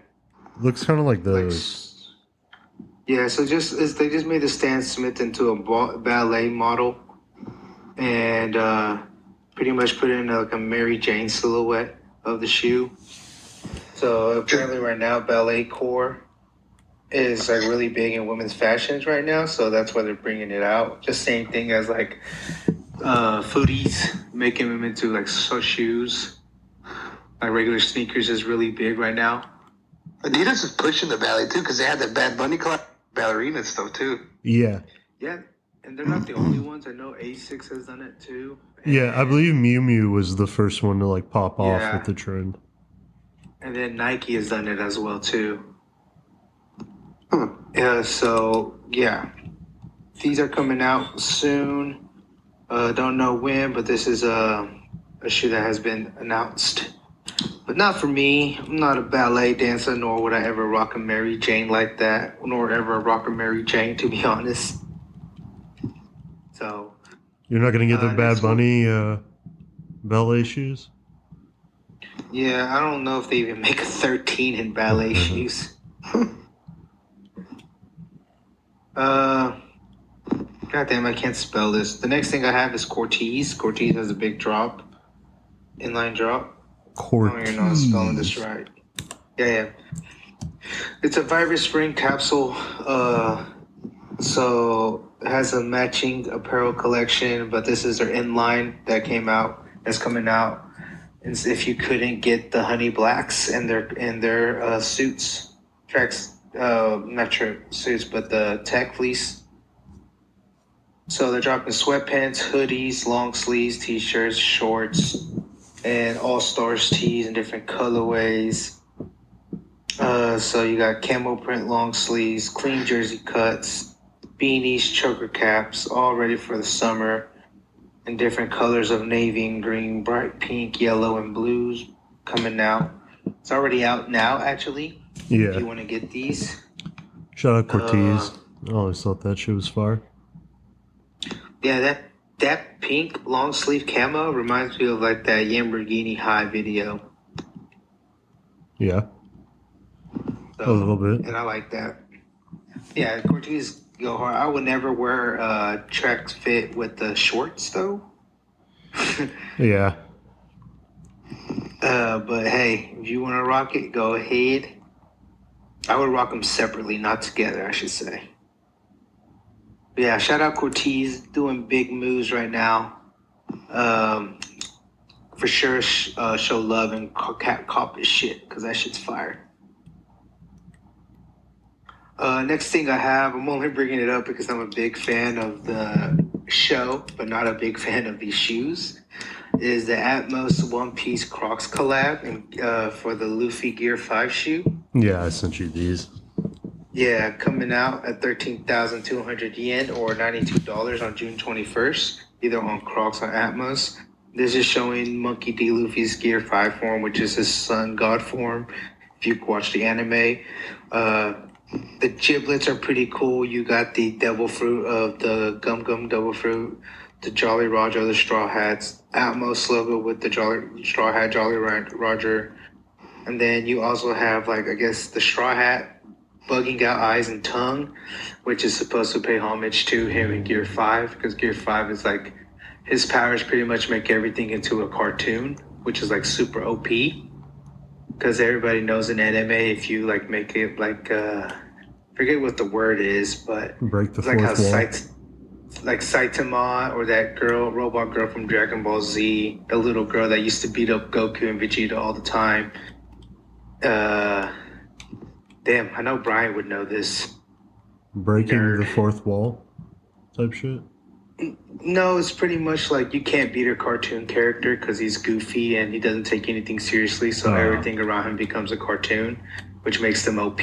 Looks kind of like those. Yeah, so they just made the Stan Smith into a ballet model, and pretty much put in like a Mary Jane silhouette of the shoe. So apparently right now ballet core is like really big in women's fashions right now, so that's why they're bringing it out. Just same thing as like footies, making them into like shoes. Like regular sneakers is really big right now. Adidas is pushing the ballet too because they had the Bad Bunny ballerina stuff too. Yeah. Yeah, and they're not the only ones. I know Asics has done it too. Yeah, I believe Miu Miu was the first one to like pop off Yeah. with the trend. And then Nike has done it as well too. Yeah, so yeah, these are coming out soon. Don't know when, but this is a shoe that has been announced. But not for me. I'm not a ballet dancer, nor would I ever rock a Mary Jane like that, nor ever rock a Mary Jane, to be honest. So You're not going to get the Bad next one. Bunny ballet shoes? yeah, I don't know if they even make a 13 in ballet shoes. Goddamn, I can't spell this. The next thing I have is Cortez. Cortez has a big drop, inline drop. I don't even know I'm spelling this right. Yeah. It's a virus spring capsule. So it has a matching apparel collection, but this is their inline that came out. That's coming out. And if you couldn't get the honey blacks and their suits, tracks, not sure suits, but the tech fleece. So they're dropping sweatpants, hoodies, long sleeves, t-shirts, shorts, and all stars tees in different colorways. So you got camo print long sleeves, clean jersey cuts, beanies, choker caps, all ready for the summer in different colors of navy and green, bright pink, yellow, and blues coming out. It's already out now, actually. Yeah. If you want to get these. Shout out Cortez. I always thought that shit was fire. Yeah, that pink long sleeve camo reminds me of like that Lamborghini High video. Yeah. So, A little bit. And I like that. Yeah, Cortez go hard. I would never wear track fit with the shorts though. Yeah. But hey, if you want to rock it, go ahead. I would rock them separately, not together, I should say. But yeah, shout out Cortez, doing big moves right now. For sure, show love and cop his shit, because that shit's fire. Next thing I have, I'm only bringing it up because I'm a big fan of the show, but not a big fan of these shoes, is the Atmos One Piece Crocs collab for the Luffy Gear 5 shoe. Yeah, I sent you these. Yeah, coming out at 13,200 yen or $92 on June 21st, either on Crocs or Atmos. This is showing Monkey D. Luffy's Gear 5 form, which is his sun god form. If you watch the anime, the giblets are pretty cool. You got the devil fruit of the Gum Gum Devil Fruit, the Jolly Roger, the Straw Hats, Atmos logo with the Straw Hat Jolly Roger. And then you also have, like, I guess, the Straw Hat bugging out eyes and tongue, which is supposed to pay homage to him in Gear 5, because Gear 5 is like, his powers pretty much make everything into a cartoon, which is like super OP. Because everybody knows in anime, if you like make it like, forget what the word is, but Break the it's like how fourth wall. like Saitama or that girl, robot girl from Dragon Ball Z, the little girl that used to beat up Goku and Vegeta all the time. Damn, I know Brian would know this. Breaking Nerd. the fourth wall type shit. No, it's pretty much like you can't beat a cartoon character because he's goofy and he doesn't take anything seriously, so everything around him becomes a cartoon, which makes them OP.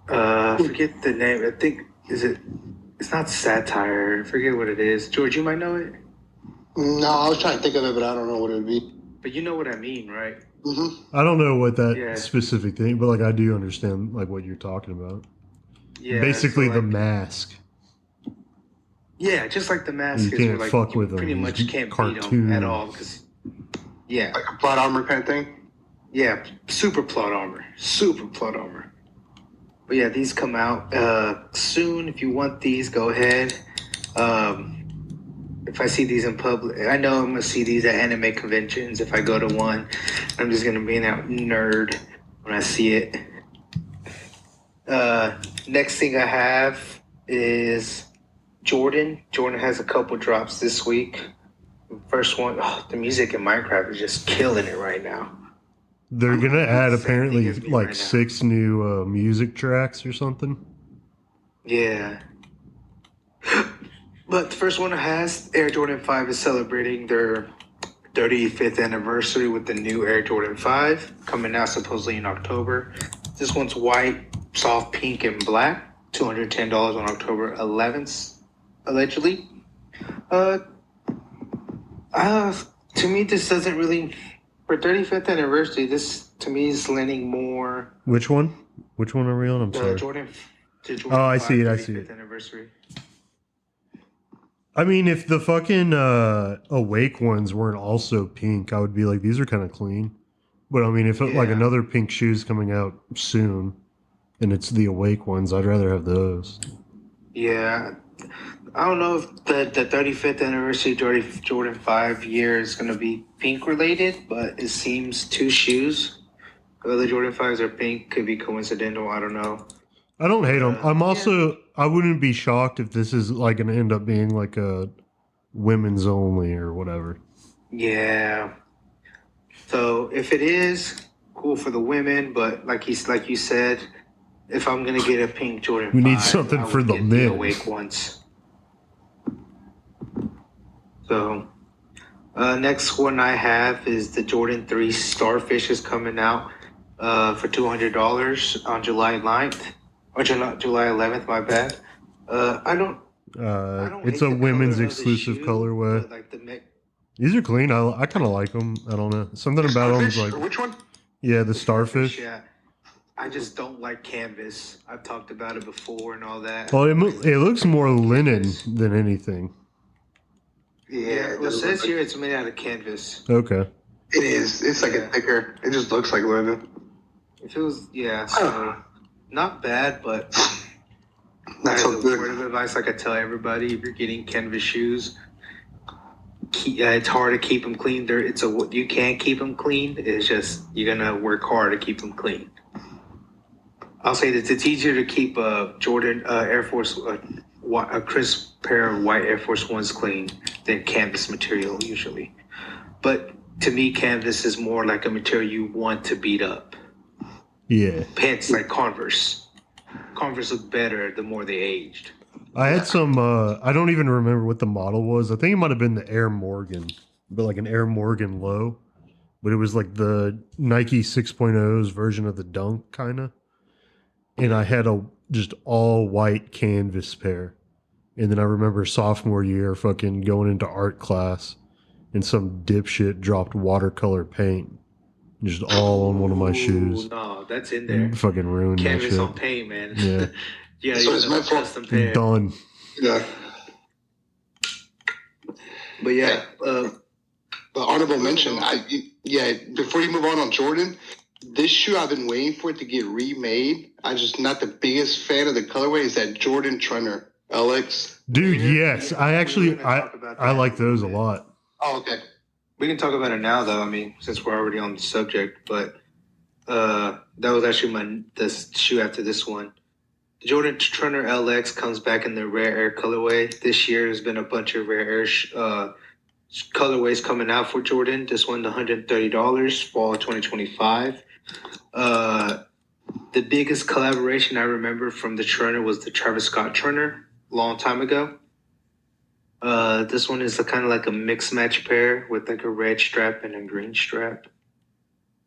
Forget the name. I think, it's not satire. I forget what it is. George, you might know it, No, I was trying to think of it, but I don't know what it would be. but you know what I mean, right? I don't know what that Yeah. specific thing, but like I do understand like what you're talking about. Yeah. Basically, so, the like, mask. Yeah, just like the mask You is can't where, like, fuck you with 'em. pretty He's much can't beat cartoon. him at all. Yeah, Like a plot armor kind of thing. yeah, super plot armor. But yeah, these come out soon. If you want these, go ahead. if I see these in public, I know I'm gonna see these at anime conventions. If I go to one, I'm just gonna be a nerd when I see it. Next thing I have is Jordan. Jordan has a couple drops this week. First one, the music in Minecraft is just killing it right now. They're gonna add Same thing apparently as me like right now. 6 new music tracks or something. Yeah. But the first one has Air Jordan 5 is celebrating their 35th anniversary with the new Air Jordan 5 coming out supposedly in October. This one's white, soft pink, and black. $210 on October 11th, allegedly. To me, this doesn't really. For 35th anniversary, this to me is lending more. Which one? Which one are we on? I'm sorry. Jordan. Oh, I see it. 35th anniversary. I mean, if the fucking Awake ones weren't also pink, I would be like, these are kind of clean. But I mean, if like another pink shoe's coming out soon, and it's the Awake ones, I'd rather have those. Yeah, I don't know if the 35th anniversary Jordan 5 year is going to be pink related, but it seems 2 shoes. The Jordan 5s are pink. Could be coincidental. I don't know. I don't hate them. I'm also, I wouldn't be shocked if this is like going to end up being like a women's only or whatever. Yeah. So if it is, cool for the women, but like you said, if I'm gonna get a pink Jordan 5, We need something I would for the get men. Awake ones. So next one I have is the Jordan 3 Starfish is coming out for $200 on July 9th. Or July 11th, my bad. I don't It's hate a the women's color of the exclusive shoe, colorway. but, like, These are clean. I kind of like them. I don't know. Something about them is Starfish? like, Which one? yeah, the starfish. Yeah. I just don't like canvas. I've talked about it before and all that. Well, it looks more linen than anything. Yeah, well, it says here it's made out of canvas. Okay. It is. It's like a thicker. It just looks like linen. It feels, so not bad, but Not so as a good. word of advice, like I tell everybody, if you're getting canvas shoes, it's hard to keep them clean. You can keep them clean. It's just you're gonna work hard to keep them clean. I'll say that it's easier to keep a Jordan Air Force, a crisp pair of white Air Force Ones clean than canvas material usually. But to me, canvas is more like a material you want to beat up. Yeah. Pants like Converse. Converse look better the more they aged. I had some, I don't even remember what the model was. I think it might have been the Air Morgan, but like an Air Morgan low. But it was like the Nike 6.0's version of the Dunk, kind of. And I had a just all white canvas pair. And then I remember sophomore year fucking going into art class and some dipshit dropped watercolor paint just all on one of my shoes. No, that's in there. Fucking ruined that Canvas shit. on paint, man. Yeah. Yeah, So you it's have my a fault. custom pair. Done. Yeah. But yeah, But honorable mention, before you move on Jordan, this shoe I've been waiting for it to get remade. I'm just not the biggest fan of the colorway. Is that Jordan Trunner LX? Dude, yes. I actually, We're gonna talk about I that like in a those a little lot. Oh, okay. we can talk about it now, though. I mean, since we're already on the subject, but that was actually the shoe after this one. The Jordan Trunner LX comes back in the rare air colorway. This year there's been a bunch of rare air colorways coming out for Jordan. This one, $130, fall 2025. The biggest collaboration I remember from the Trunner was the Travis Scott Trunner, long time ago. This one is kind of like a mix match pair with like a red strap and a green strap.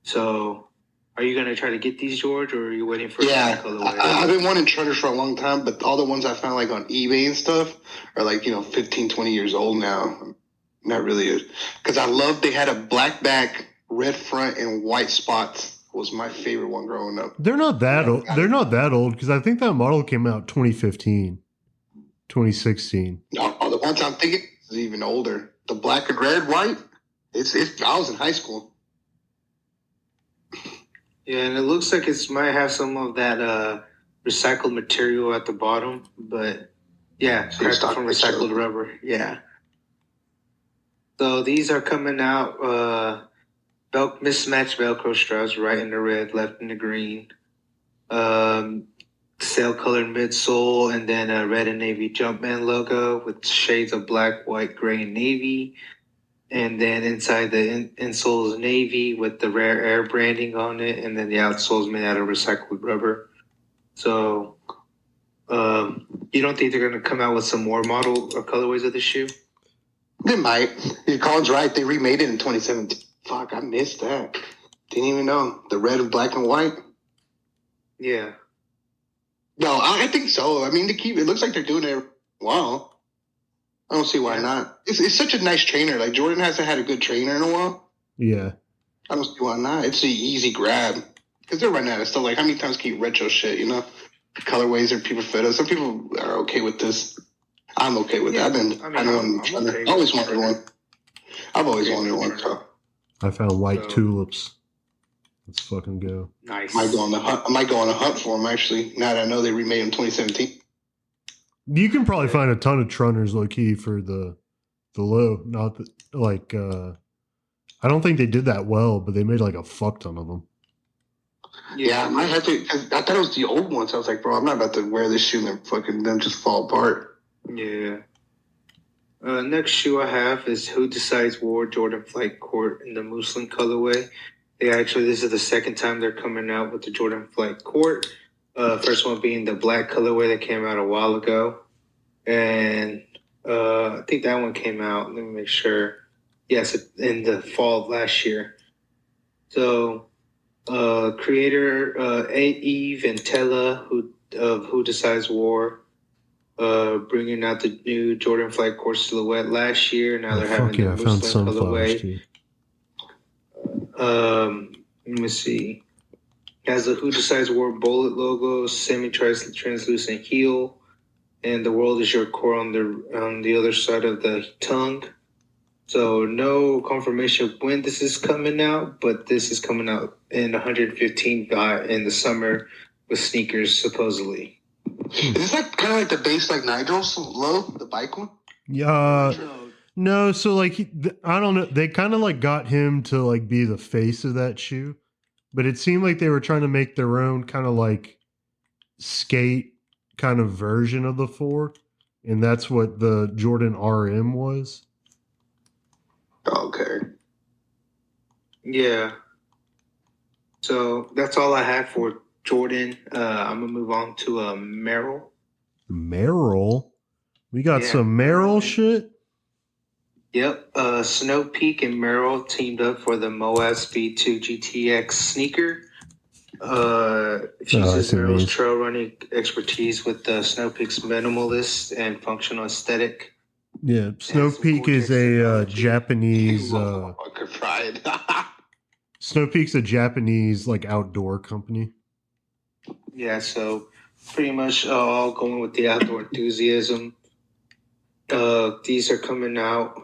So, are you gonna try to get these, George, or are you waiting for Yeah, a colorway? I've been wanting Trunners for a long time, but all the ones I found like on eBay and stuff are like, 15, 20 years old now. Not really. Because they had a black back, red front, and white spots was my favorite one growing up. They're not that old. They're not that old because I think that model came out 2015, 2016. No, the ones I'm thinking is even older. The black and red, white. I was in high school. Yeah, and it looks like it might have some of that recycled material at the bottom, but yeah, So you cracked stock from picture. recycled rubber. Yeah. So these are coming out. Mismatched Velcro straps, right in the red, left in the green. Sail colored midsole, and then a red and navy Jumpman logo with shades of black, white, gray, and navy. And then inside the insole is navy with the Rare Air branding on it, and then the outsole is made out of recycled rubber. So, you don't think they're going to come out with some more model or colorways of the shoe? They might. Colin's right. They remade it in 2017. Fuck, I missed that. Didn't even know. The red and black and white? Yeah. No, I think so. I mean, it looks like they're doing it. Wow. I don't see why not. It's such a nice trainer. Like, Jordan hasn't had a good trainer in a while. Yeah. I don't see why not. It's an easy grab. Because they're running out of stuff. Like, how many times can you retro shit, you know? Colorways are people fed up. Some people are okay with this. I'm okay with that. I always wanted one. I've always wanted one. So. I found white tulips. Let's fucking go. Nice. I might go on a hunt for them, actually, now that I know they remade them in 2017. You can probably find a ton of Trunners low key for the low. Not the, like, I don't think they did that well, but they made like a fuck ton of them. Yeah, I might have to. Cause I thought it was the old ones. I was like, bro, I'm not about to wear this shoe and fucking them just fall apart. Yeah. Next shoe I have is Who Decides War Jordan Flight Court in the Muslin colorway. This is the second time they're coming out with the Jordan Flight Court. First one being the black colorway that came out a while ago. And I think that one came out, let me make sure. Yes, in the fall of last year. So, creator Eve and Tella of Who Decides War, bringing out the new Jordan Flight Court silhouette last year. Now they're having the Muslin colorway. Let me see. It has the Who Decides War bullet logo, semi-translucent heel, and the world is your core on the other side of the tongue. So no confirmation of when this is coming out, but this is coming out in 115 in the summer with sneakers, supposedly. Is this like kind of like the base like Nigel's low, the bike one? Yeah. No, so like I don't know. They kind of like got him to like be the face of that shoe, but it seemed like they were trying to make their own kind of like skate kind of version of the 4, and that's what the Jordan RM was. Okay. Yeah. So that's all I had for Jordan. I'm gonna move on to Merrill. Merrill? We got some Merrill shit? Yep. Snow Peak and Merrill teamed up for the Moab Speed 2 GTX sneaker. Fuses Merrill's trail running expertise with the Snow Peak's minimalist and functional aesthetic. Yeah, Snow Peak is a Japanese. Snow Peak's a Japanese like outdoor company. Yeah, so pretty much all going with the outdoor enthusiasm. These are coming out,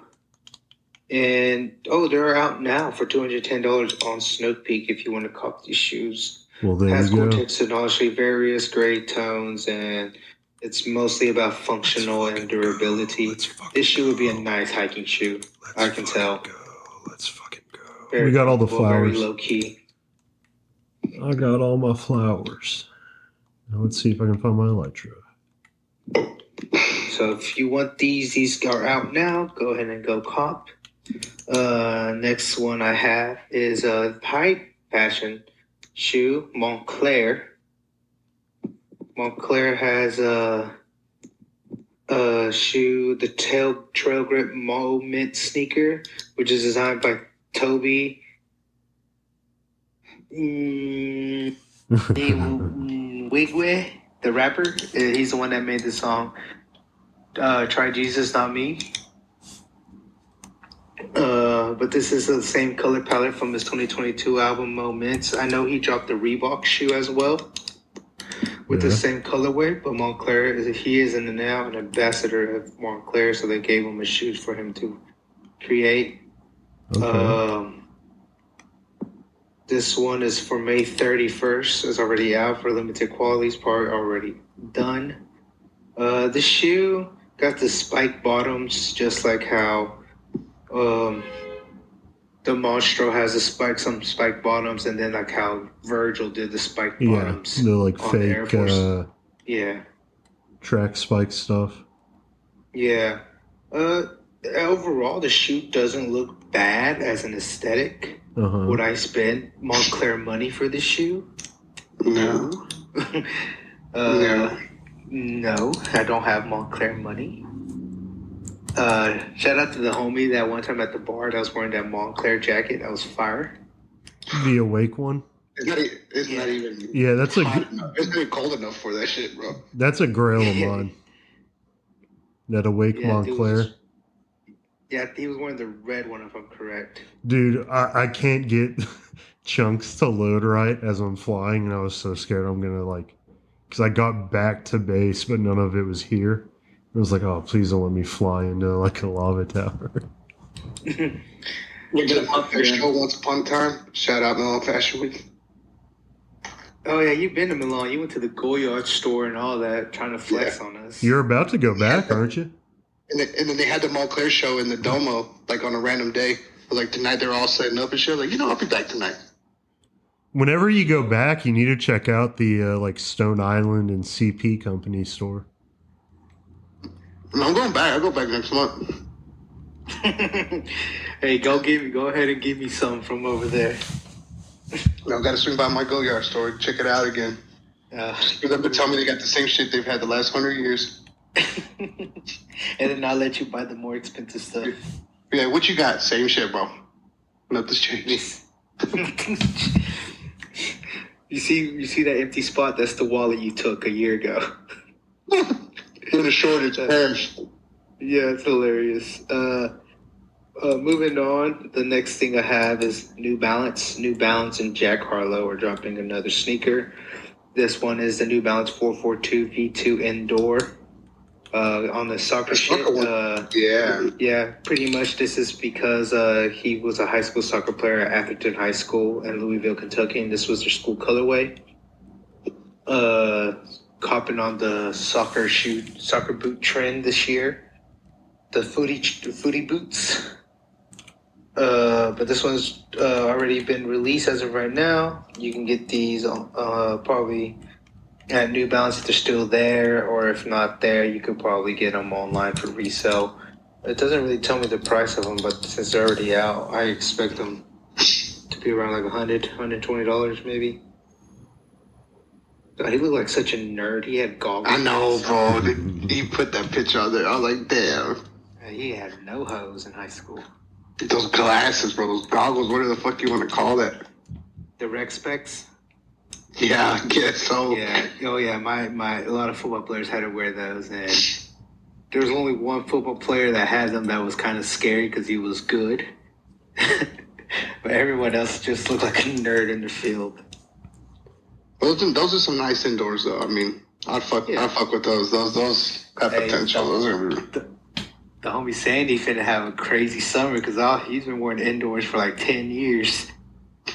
and they're out now for $210 on Snow Peak if you want to cop these shoes. Well, there has you go. Gore-Tex technology, various gray tones, and it's mostly about functional and durability. This shoe would be a nice hiking shoe. I can tell. Let's fucking go. Very we got all the flowers. Very low key. I got all my flowers. Now let's see if I can find my Electra. So if you want these are out now. Go ahead and go cop. Next one I have is a high fashion shoe, Montclair. Montclair has a shoe, the Trail Grip Moment sneaker, which is designed by Toby Wigwe, the rapper. He's the one that made the song Try Jesus, Not Me. But this is the same color palette from his 2022 album Moments. I know he dropped the Reebok shoe as well with the same colorway, but Montclair he is now an ambassador of Montclair, so they gave him a shoe for him to create. Okay. This one is for May 31st. It's already out for limited qualities, part already done. The shoe got the spike bottoms, just like how The Monstro has some spike bottoms, and then like how Virgil did the spike Yeah, bottoms. the like on the Air fake Force. Yeah. track spike stuff. Yeah. Overall, the shoe doesn't look bad as an aesthetic. Uh-huh. Would I spend Montclair money for this shoe? No. No. No, I don't have Montclair money. Shout out to the homie that one time at the bar that was wearing that Montclair jacket. That was fire. The Awake one. It's not even. Yeah, that's a hot enough. It's not even cold enough for that shit, bro. that's a grail of mine. That Awake Yeah, dude Montclair. was- Yeah, he was wearing the red one, if I'm correct. Dude, I can't get chunks to load right as I'm flying, and I was so scared I'm gonna like, because I got back to base, but none of it was here. I was like, oh, please don't let me fly into like a lava tower. We did a Montclair show once upon a time. Shout out Milan Fashion Week. Oh yeah, you've been to Milan. You went to the Goyard store and all that, trying to flex on us. You're about to go back, aren't you? And then they had the Montclair show in the Domo, like on a random day. But like tonight, they're all setting up and shit. Like, I'll be back tonight. Whenever you go back, you need to check out the like Stone Island and CP Company store. No, I'm going back. I'll go back next month. Hey, go ahead and give me some from over there. No, I got to swing by my Goyard store, check it out again. For them to tell me they got the same shit they've had the last 100 years. And then I'll let you buy the more expensive stuff. Yeah, what you got? Same shit, bro. Nothing's changed. You see that empty spot? That's the wallet you took a year ago. In the shortage. Yeah, it's hilarious. Moving on, the next thing I have is New Balance. New Balance and Jack Harlow are dropping another sneaker. This one is the New Balance 442 V2 Indoor. On the soccer shit. Yeah, pretty much this is because he was a high school soccer player at Atherton High School in Louisville, Kentucky, and this was their school colorway. Copping on the soccer boot trend this year. The footy boots. But this one's already been released as of right now. You can get these probably at New Balance if they're still there, or if not there, you could probably get them online for resale. It doesn't really tell me the price of them, but since they're already out, I expect them to be around like $120 maybe. God, he looked like such a nerd. He had goggles. I know, bro. He put that picture on there. I was like, damn. He had no hose in high school. Those glasses, bro. Those goggles. What the fuck you want to call that? The rec specs. Yeah, I guess so. Yeah. Oh yeah. My a lot of football players had to wear those, and there was only one football player that had them that was kind of scary because he was good, but everyone else just looked like a nerd in the field. Those are some nice indoors, though. I mean, I'd fuck with those. Those got potential. Those are. The homie Sandy finna have a crazy summer because he's been wearing indoors for like 10 years.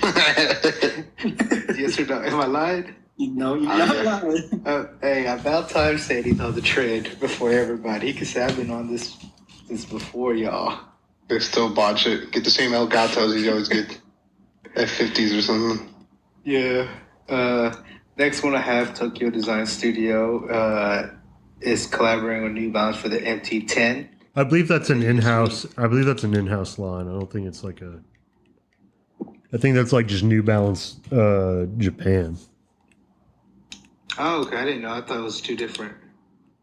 Yes or no? Am I lying? No, you're not lying. Hey, about time Sandy knows the trend before everybody. He can say I've been on this since before y'all. They still botch it. Get the same El Gatos you always get at 50s or something. Yeah. Next one I have, Tokyo Design Studio is collaborating with New Balance for the MT10. I believe that's an in-house line. I don't think it's like a. I think that's like just New Balance Japan. Oh, okay. I didn't know. I thought it was two different.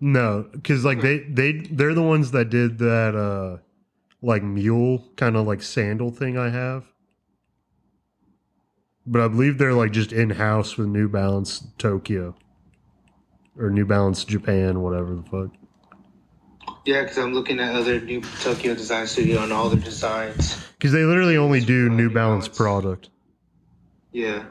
No, because like they're the ones that did that like mule kind of like sandal thing I have. But I believe they're like just in-house with New Balance Tokyo. Or New Balance Japan, whatever the fuck. Yeah, because I'm looking at other New Tokyo Design Studio and all their designs. Because they literally only do New Balance product. Yeah.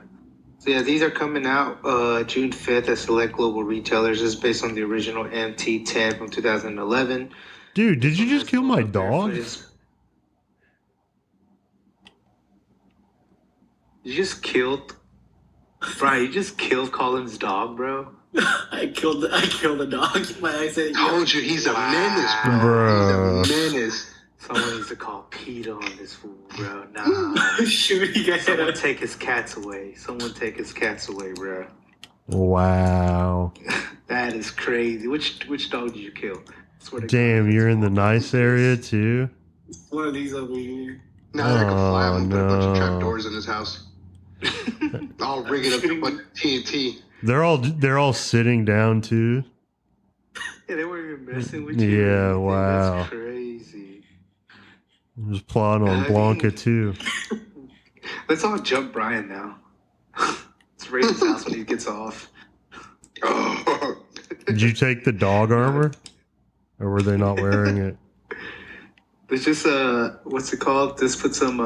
So yeah, these are coming out June 5th at select global retailers. This is based on the original MT10 from 2011. Dude, did you just kill my dog? You just killed... Brian, you just killed Colin's dog, bro? I killed the dog. I said, Told you, he's a menace, bro. Bro. He's a menace. Someone needs to it called, peed on this fool, bro. Nah. Shoot, you guys. Someone take his cats away. Someone take his cats away, bro. Wow. That is crazy. Which dog did you kill? Swear to Damn, God, you're in the it's nice area too? One of these over here. Nah, they're gonna fly. I'm gonna put a bunch of no. trapdoors in his house. I'll rig it up with like TNT. They're all sitting down too. Yeah, they weren't even messing with you. Yeah, or anything. wow. That's crazy. There's plotting on I Blanca mean- too. Let's all jump Brian now. Let's raid his house when he gets off. Did you take the dog armor? Or were they not wearing it? There's just what's it called? Just put some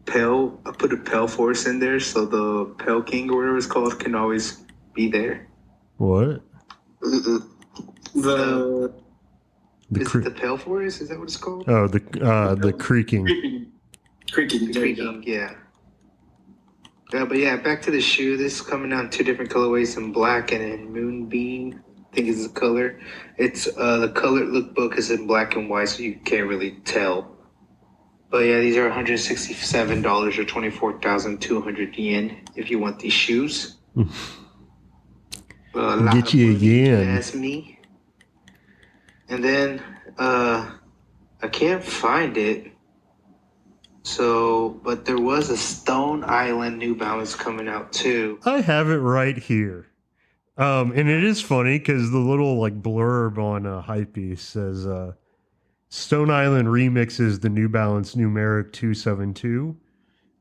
put a pale force in there so the pale king or whatever it's called can always be there. What? The The Is it the pale force? Is that what it's called? Oh, the creaking. creaking. There you go. Creaking, yeah. Yeah, but yeah, back to the shoe. This is coming out in 2 different colorways, in black and in moonbeam. I think is the color. It's the colored lookbook is in black and white, so you can't really tell. But yeah, these are $167 or 24,200 yen if you want these shoes. A lot Get of you a money, if you yen. ask me. And then I can't find it. So, but there was a Stone Island New Balance coming out too. I have it right here. And it is funny because the little like blurb on Hypebeast says Stone Island remixes the New Balance Numeric 272.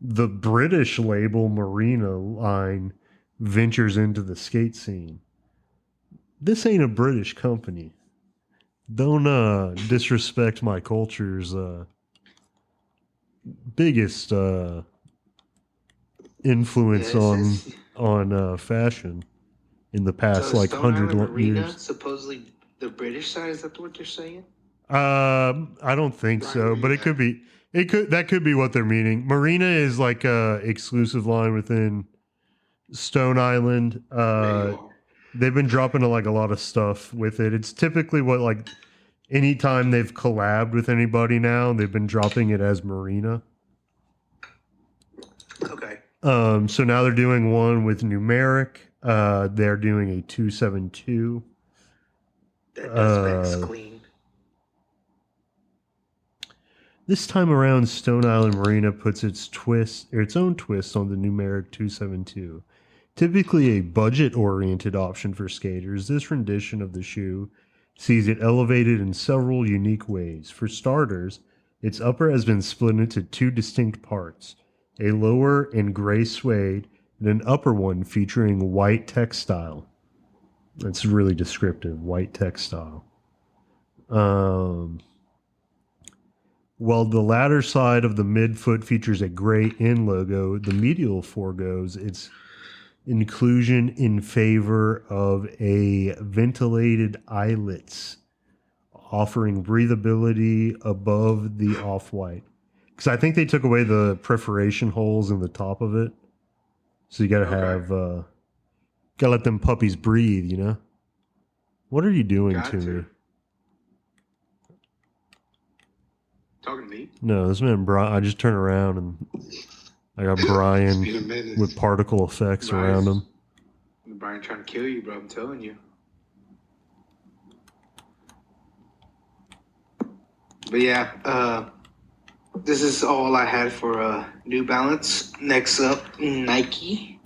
The British label Marina line ventures into the skate scene. This ain't a British company. Don't disrespect my culture's biggest influence Yeah, it on says- fashion in the past So like Stone 100 Island Marina, years. supposedly the British side. Is that what you're saying? I don't think so, but it could be. That could be what they're meaning. Marina is like a exclusive line within Stone Island. They've been dropping like a lot of stuff with it. It's typically what like anytime they've collabed with anybody now, they've been dropping it as Marina. Okay. So now they're doing one with Numeric. They're doing a 272. That does specs clean. This time around, Stone Island Marina puts its own twist on the Numeric 272. Typically a budget-oriented option for skaters, this rendition of the shoe sees it elevated in several unique ways. For starters, its upper has been split into 2 distinct parts, a lower in gray suede and an upper one featuring white textile. That's really descriptive, white textile. While the latter side of the midfoot features a gray in logo, the medial forgoes its inclusion in favor of a ventilated eyelets, offering breathability above the off-white. Because I think they took away the perforation holes in the top of it. So you gotta have, gotta let them puppies breathe, you know? What are you doing to me? Talking to me? No, this man, Brian, I just turn around and I got Brian Been a minute. with particle effects around him. Brian trying to kill you, bro. I'm telling you. But yeah, this is all I had for New Balance. Next up, Nike.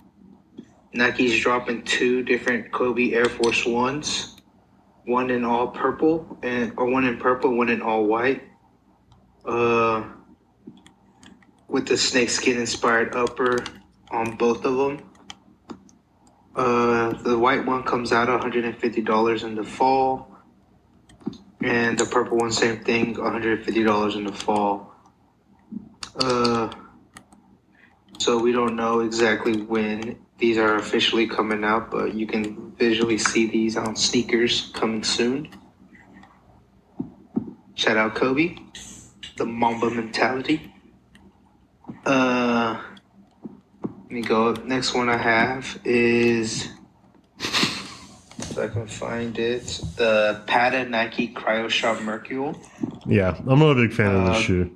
Nike's dropping 2 different Kobe Air Force Ones. One in all purple, one in purple, one in all white. With the snakeskin inspired upper on both of them. The white one comes out $150 in the fall, and the purple one, same thing, $150 in the fall. So we don't know exactly when these are officially coming out, but you can visually see these on sneakers coming soon. Shout out Kobe, the Mamba mentality. Let me go. Next one I have is if I can find it. The Pata Nike Cryo Shop Mercurial. Yeah, I'm not a big fan of this shoe.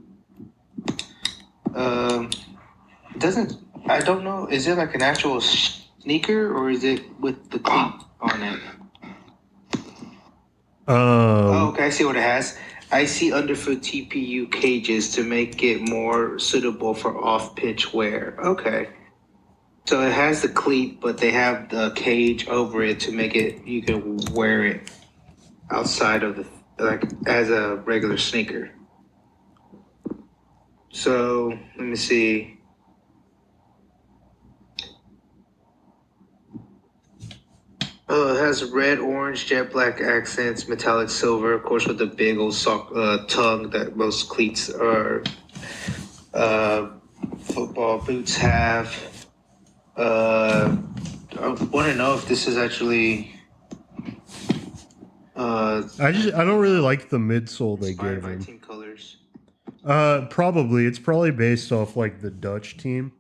Doesn't I don't know. Is it like an actual sneaker or is it with the cleat on it? Okay, I see what it has. I see underfoot TPU cages to make it more suitable for off-pitch wear. Okay. So it has the cleat, but they have the cage over it to make it you can wear it outside of the like as a regular sneaker. So let me see. Oh, it has red, orange, jet black accents, metallic silver, of course, with the big old tongue that most cleats or football boots have. I want to know if this is actually. I don't really like the midsole they gave him. Team colors. Probably it's probably based off like the Dutch team.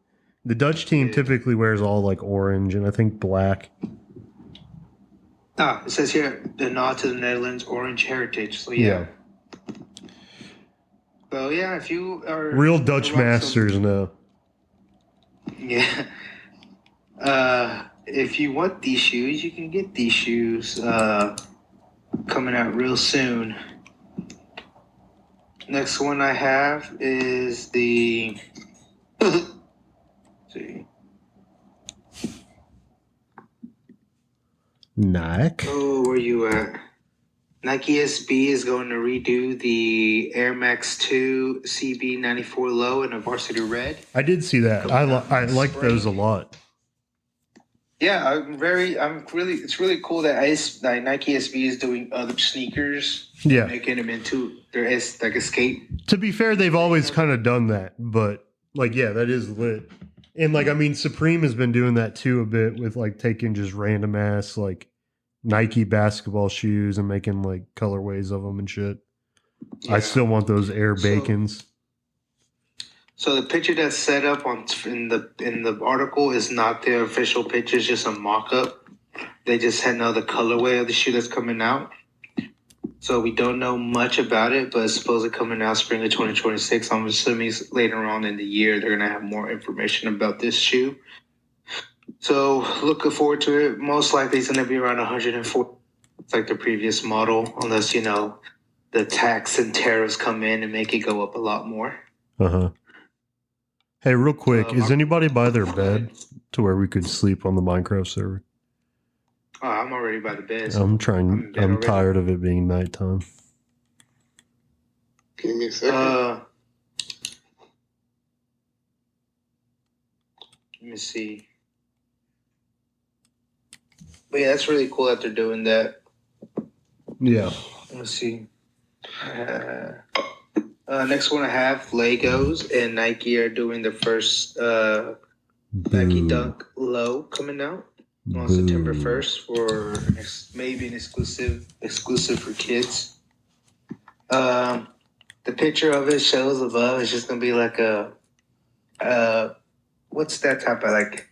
The Dutch team typically wears all like orange and I think black. It says here the nod to the Netherlands orange heritage. So yeah. So yeah, if you are real Dutch masters now. Yeah. If you want these shoes, you can get these shoes coming out real soon. Next one I have is the see. Nike. Oh, where you at? Nike SB is going to redo the Air Max 2 CB 94 low in a varsity red. I did see that. I like those a lot. Yeah, it's really cool that Nike SB is doing other sneakers. Yeah. Making them into their like escape. To be fair, they've always kind of done that, but like, yeah, that is lit. And like, I mean, Supreme has been doing that too a bit with like taking just random ass like Nike basketball shoes and making like colorways of them and shit. Yeah. I still want those Air Bacons. So the picture that's set up in the article is not their official picture; it's just a mock-up. They just know the colorway of the shoe that's coming out. So we don't know much about it, but it's supposedly coming out spring of 2026. I'm assuming later on in the year they're gonna have more information about this shoe. So looking forward to it. Most likely it's gonna be around 140, like the previous model, unless the tax and tariffs come in and make it go up a lot more. Hey, real quick, is anybody by their bed to where we could sleep on the Minecraft server? Oh, I'm already by the bed. So I'm tired of it being nighttime. Give me a second. Let me see. But yeah, that's really cool that they're doing that. Yeah. Let's see. Next one I have Legos and Nike are doing the first Nike Dunk Low coming out on September 1st for maybe an exclusive for kids. The picture of it shows above. It's just gonna be like what's that type of like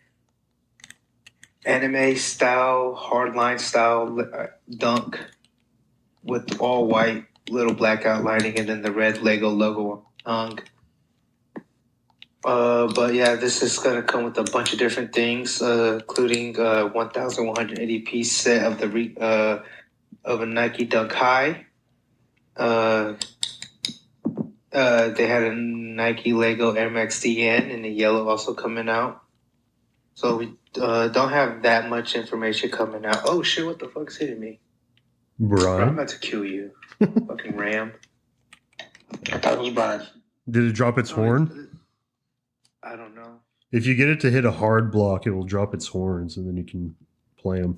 anime style, hardline style dunk with all white. Little black outlining and then the red Lego logo hung. But yeah, this is gonna come with a bunch of different things, including 1,180 piece set of of a Nike Dunk High. They had a Nike Lego Air Max DN in the yellow also coming out. So we don't have that much information coming out. Oh shit! What the fuck's hitting me? Brian, I'm about to kill you. Fucking ram. I thought it was Brian. Did it drop its horn? I don't know. If you get it to hit a hard block, it will drop its horns, and then you can play them.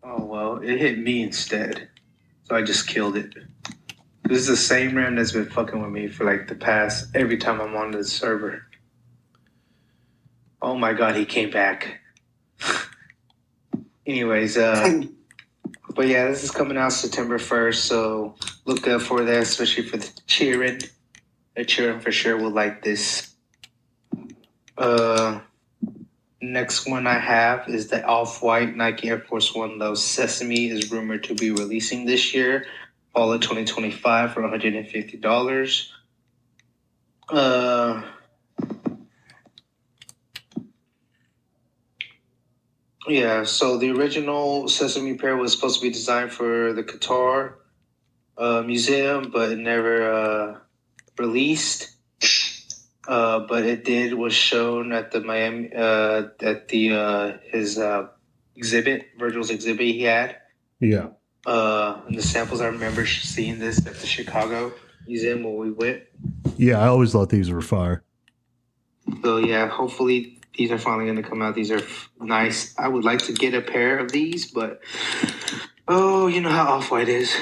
Oh, well, it hit me instead. So I just killed it. This is the same ram that's been fucking with me for like the past, every time I'm on the server. Oh my god, he came back. Anyways, but yeah, this is coming out September 1st, so look up for that, especially for the cheering. The cheering for sure will like this. Next one I have is the Off-White Nike Air Force One Low Sesame is rumored to be releasing this year, fall of 2025 for $150. Yeah, so the original Sesame pair was supposed to be designed for the Qatar museum, but it never released. But it was shown at the Miami at the his exhibit, Virgil's exhibit he had. Yeah. And the samples, I remember seeing this at the Chicago museum when we went. Yeah, I always thought these were fire. So yeah, hopefully these are finally going to come out. These are nice. I would like to get a pair of these, but you know how Off-White is.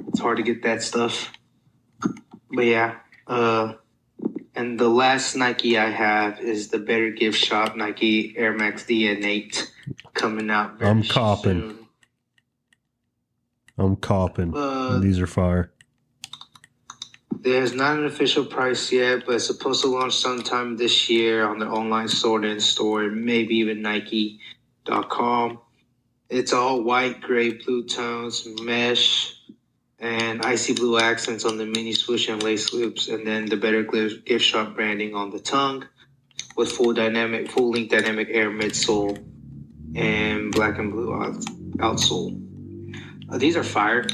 It's hard to get that stuff. But yeah, and the last Nike I have is the Better Gift Shop Nike Air Max DN8 coming out very I'm copping. soon. I'm copping. These are fire. There's not an official price yet, but it's supposed to launch sometime this year on the online store and in-store, maybe even Nike.com. It's all white, gray, blue tones, mesh, and icy blue accents on the mini swoosh and lace loops, and then the Better Gift Shop branding on the tongue with full-length dynamic air midsole and black and blue outsole. These are fire.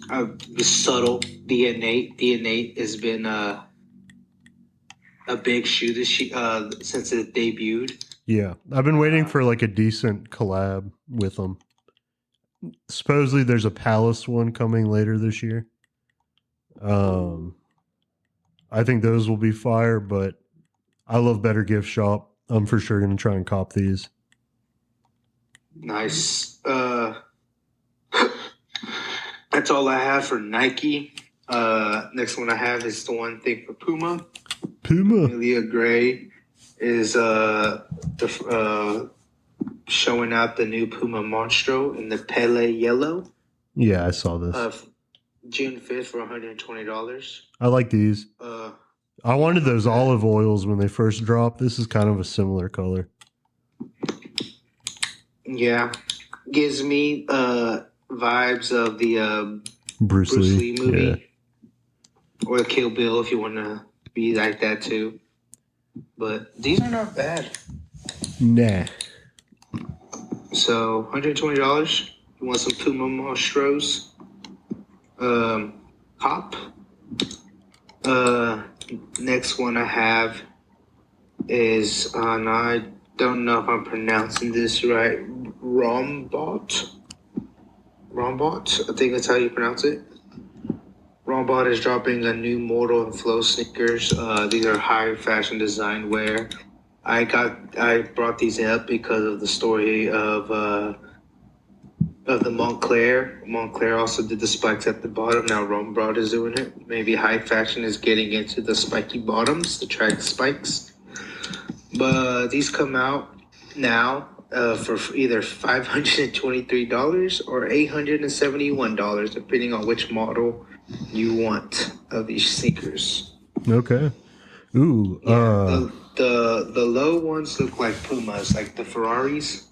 The subtle DN8 has been a big shoe since it debuted. Yeah, I've been waiting for like a decent collab with them. Supposedly there's a Palace one coming later this year. I think those will be fire, but I love Better Gift Shop. I'm for sure going to try and cop these. Nice. That's all I have for Nike. Next one I have is the one thing for Puma. Amelia Gray is showing out the new Puma Monstro in the Pele Yellow. Yeah, I saw this. June 5th for $120. I like these. I wanted those olive oils when they first dropped. This is kind of a similar color. Yeah. Gives me vibes of the Bruce Lee movie. Yeah. Or Kill Bill if you want to be like that too. But these are not bad. Nah. So $120. You want some Puma Monstros? Hop. Next one I have is and I don't know if I'm pronouncing this right. Rombot, I think that's how you pronounce it. Rombot is dropping a new Mortal and Flow sneakers. These are high fashion design wear. I brought these up because of the story of the Montclair. Montclair also did the spikes at the bottom. Now Rombot is doing it. Maybe high fashion is getting into the spiky bottoms, the track spikes. But these come out now for either $523 or $871, depending on which model you want of these sneakers. Okay. Ooh. Yeah, the low ones look like Pumas, like the Ferraris.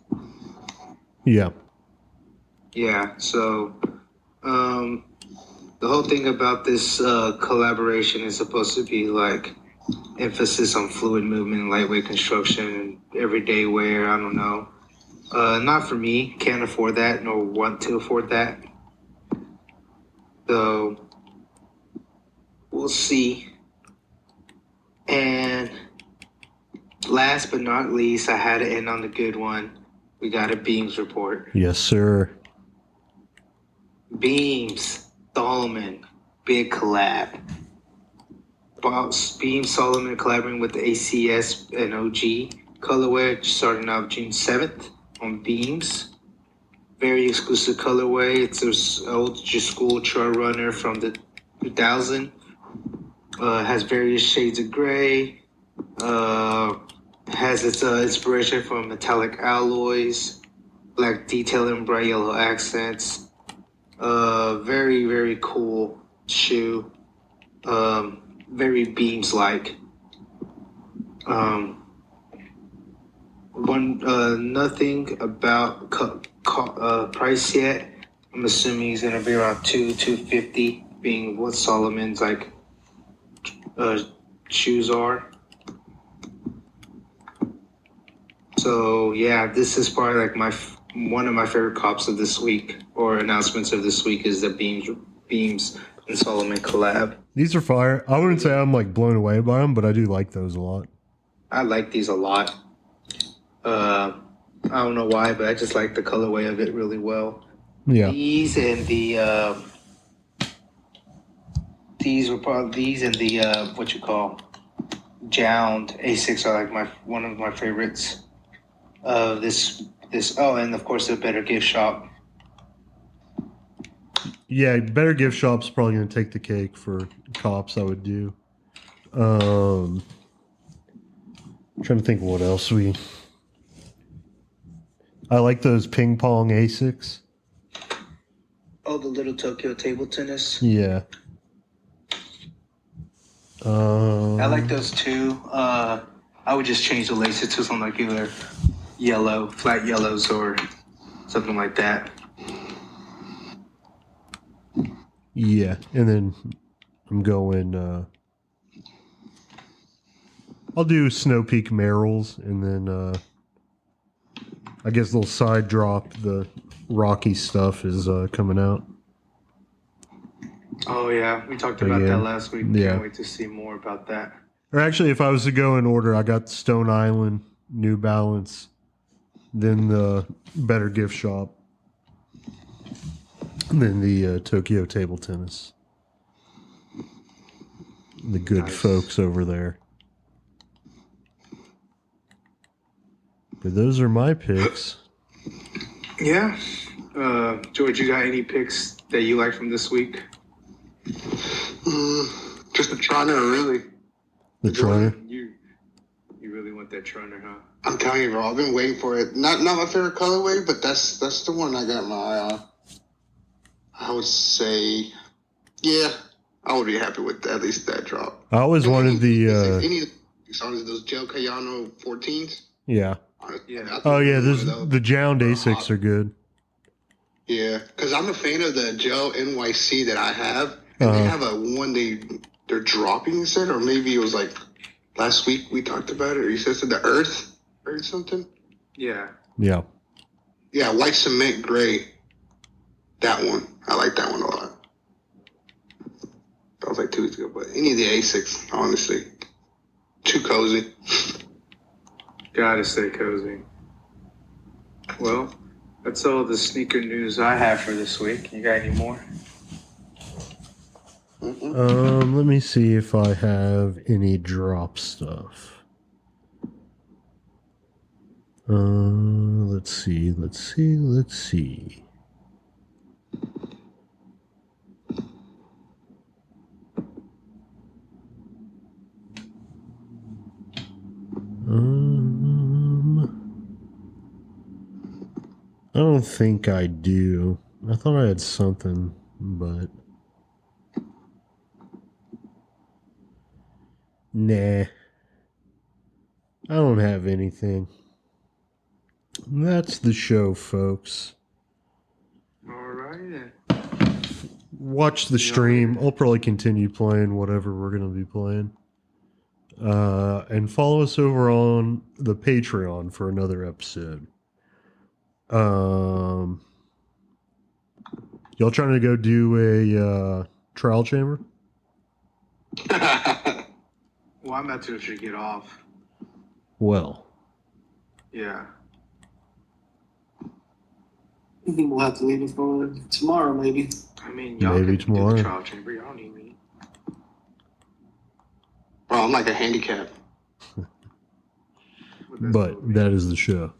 Yeah. Yeah. So, the whole thing about this collaboration is supposed to be like emphasis on fluid movement, lightweight construction, and everyday wear. I don't know. Not for me. Can't afford that, nor want to afford that. So we'll see. And last but not least, I had to end on the good one. We got a Beams report. Yes, sir. Beams, Solomon, big collab. Beams, Solomon collaborating with the ACS and OG colorway starting out June 7th on Beams. Very exclusive colorway. It's an old school trail runner from the 2000. Has various shades of gray. Has its inspiration from metallic alloys, black detail and bright yellow accents. Very, very cool shoe. Very Beams-like. Nothing about price yet. I'm assuming he's gonna be around 250, being what Solomon's like shoes are. So yeah, this is probably like one of my favorite cops of this week, or announcements of this week, is the Beams and Solomon collab. These are fire. I wouldn't say I'm like blown away by them, but I do like those a lot. I like these a lot. I don't know why, but I just like the colorway of it really well. Yeah. These and the what you call Jound A6 are like one of my favorites. This and of course the Better Gift Shop. Yeah, Better Gift Shop's probably going to take the cake for cops, I would do. Trying to think what else I like those ping pong Asics. Oh, the little Tokyo table tennis. Yeah. I like those too. I would just change the laces to some regular yellow, flat yellows or something like that. Yeah, and then I'm going, I'll do Snow Peak Merrills, and then I guess a little side drop, the Rocky stuff is coming out. Oh yeah, we talked about that last week. Yeah. Can't wait to see more about that. Or actually, if I was to go in order, I got Stone Island, New Balance, then the Better Gift Shop, and then the Tokyo Table Tennis. The good folks over there. But those are my picks. Yeah. George, you got any picks that you like from this week? Just the Troner, really. The Troner? You really want that Troner, huh? I'm telling you, bro. I've been waiting for it. Not my favorite colorway, but that's the one I got my eye on. I would say, yeah, I would be happy with at least that drop. I always wanted the... any songs, those Gel Cayano 14s? Yeah. Yeah. Oh, yeah, the Jound Asics are good. Yeah, because I'm a fan of the Gel NYC that I have. And they have a one they're dropping, you said? Or maybe it was like last week we talked about it. Or you said the Earth or something? Yeah. Yeah. Yeah, white cement gray. That one. I like that one a lot. That was like 2 weeks ago. But any of the A6, honestly. Too cozy. Gotta stay cozy. Well, that's all the sneaker news I have for this week. You got any more? Let me see if I have any drop stuff. Let's see. I don't think I do. I thought I had something, but nah. I don't have anything. That's the show, folks. All right. Watch the stream. I'll probably continue playing whatever we're going to be playing. And follow us over on the Patreon for another episode. Y'all trying to go do a trial chamber? Well, I'm about to actually get off. Well. Yeah. I think we'll have to leave it for tomorrow, maybe. I mean, y'all Maybe can tomorrow. do the trial chamber. Y'all need me. Bro, I'm like a handicap. But that is the show.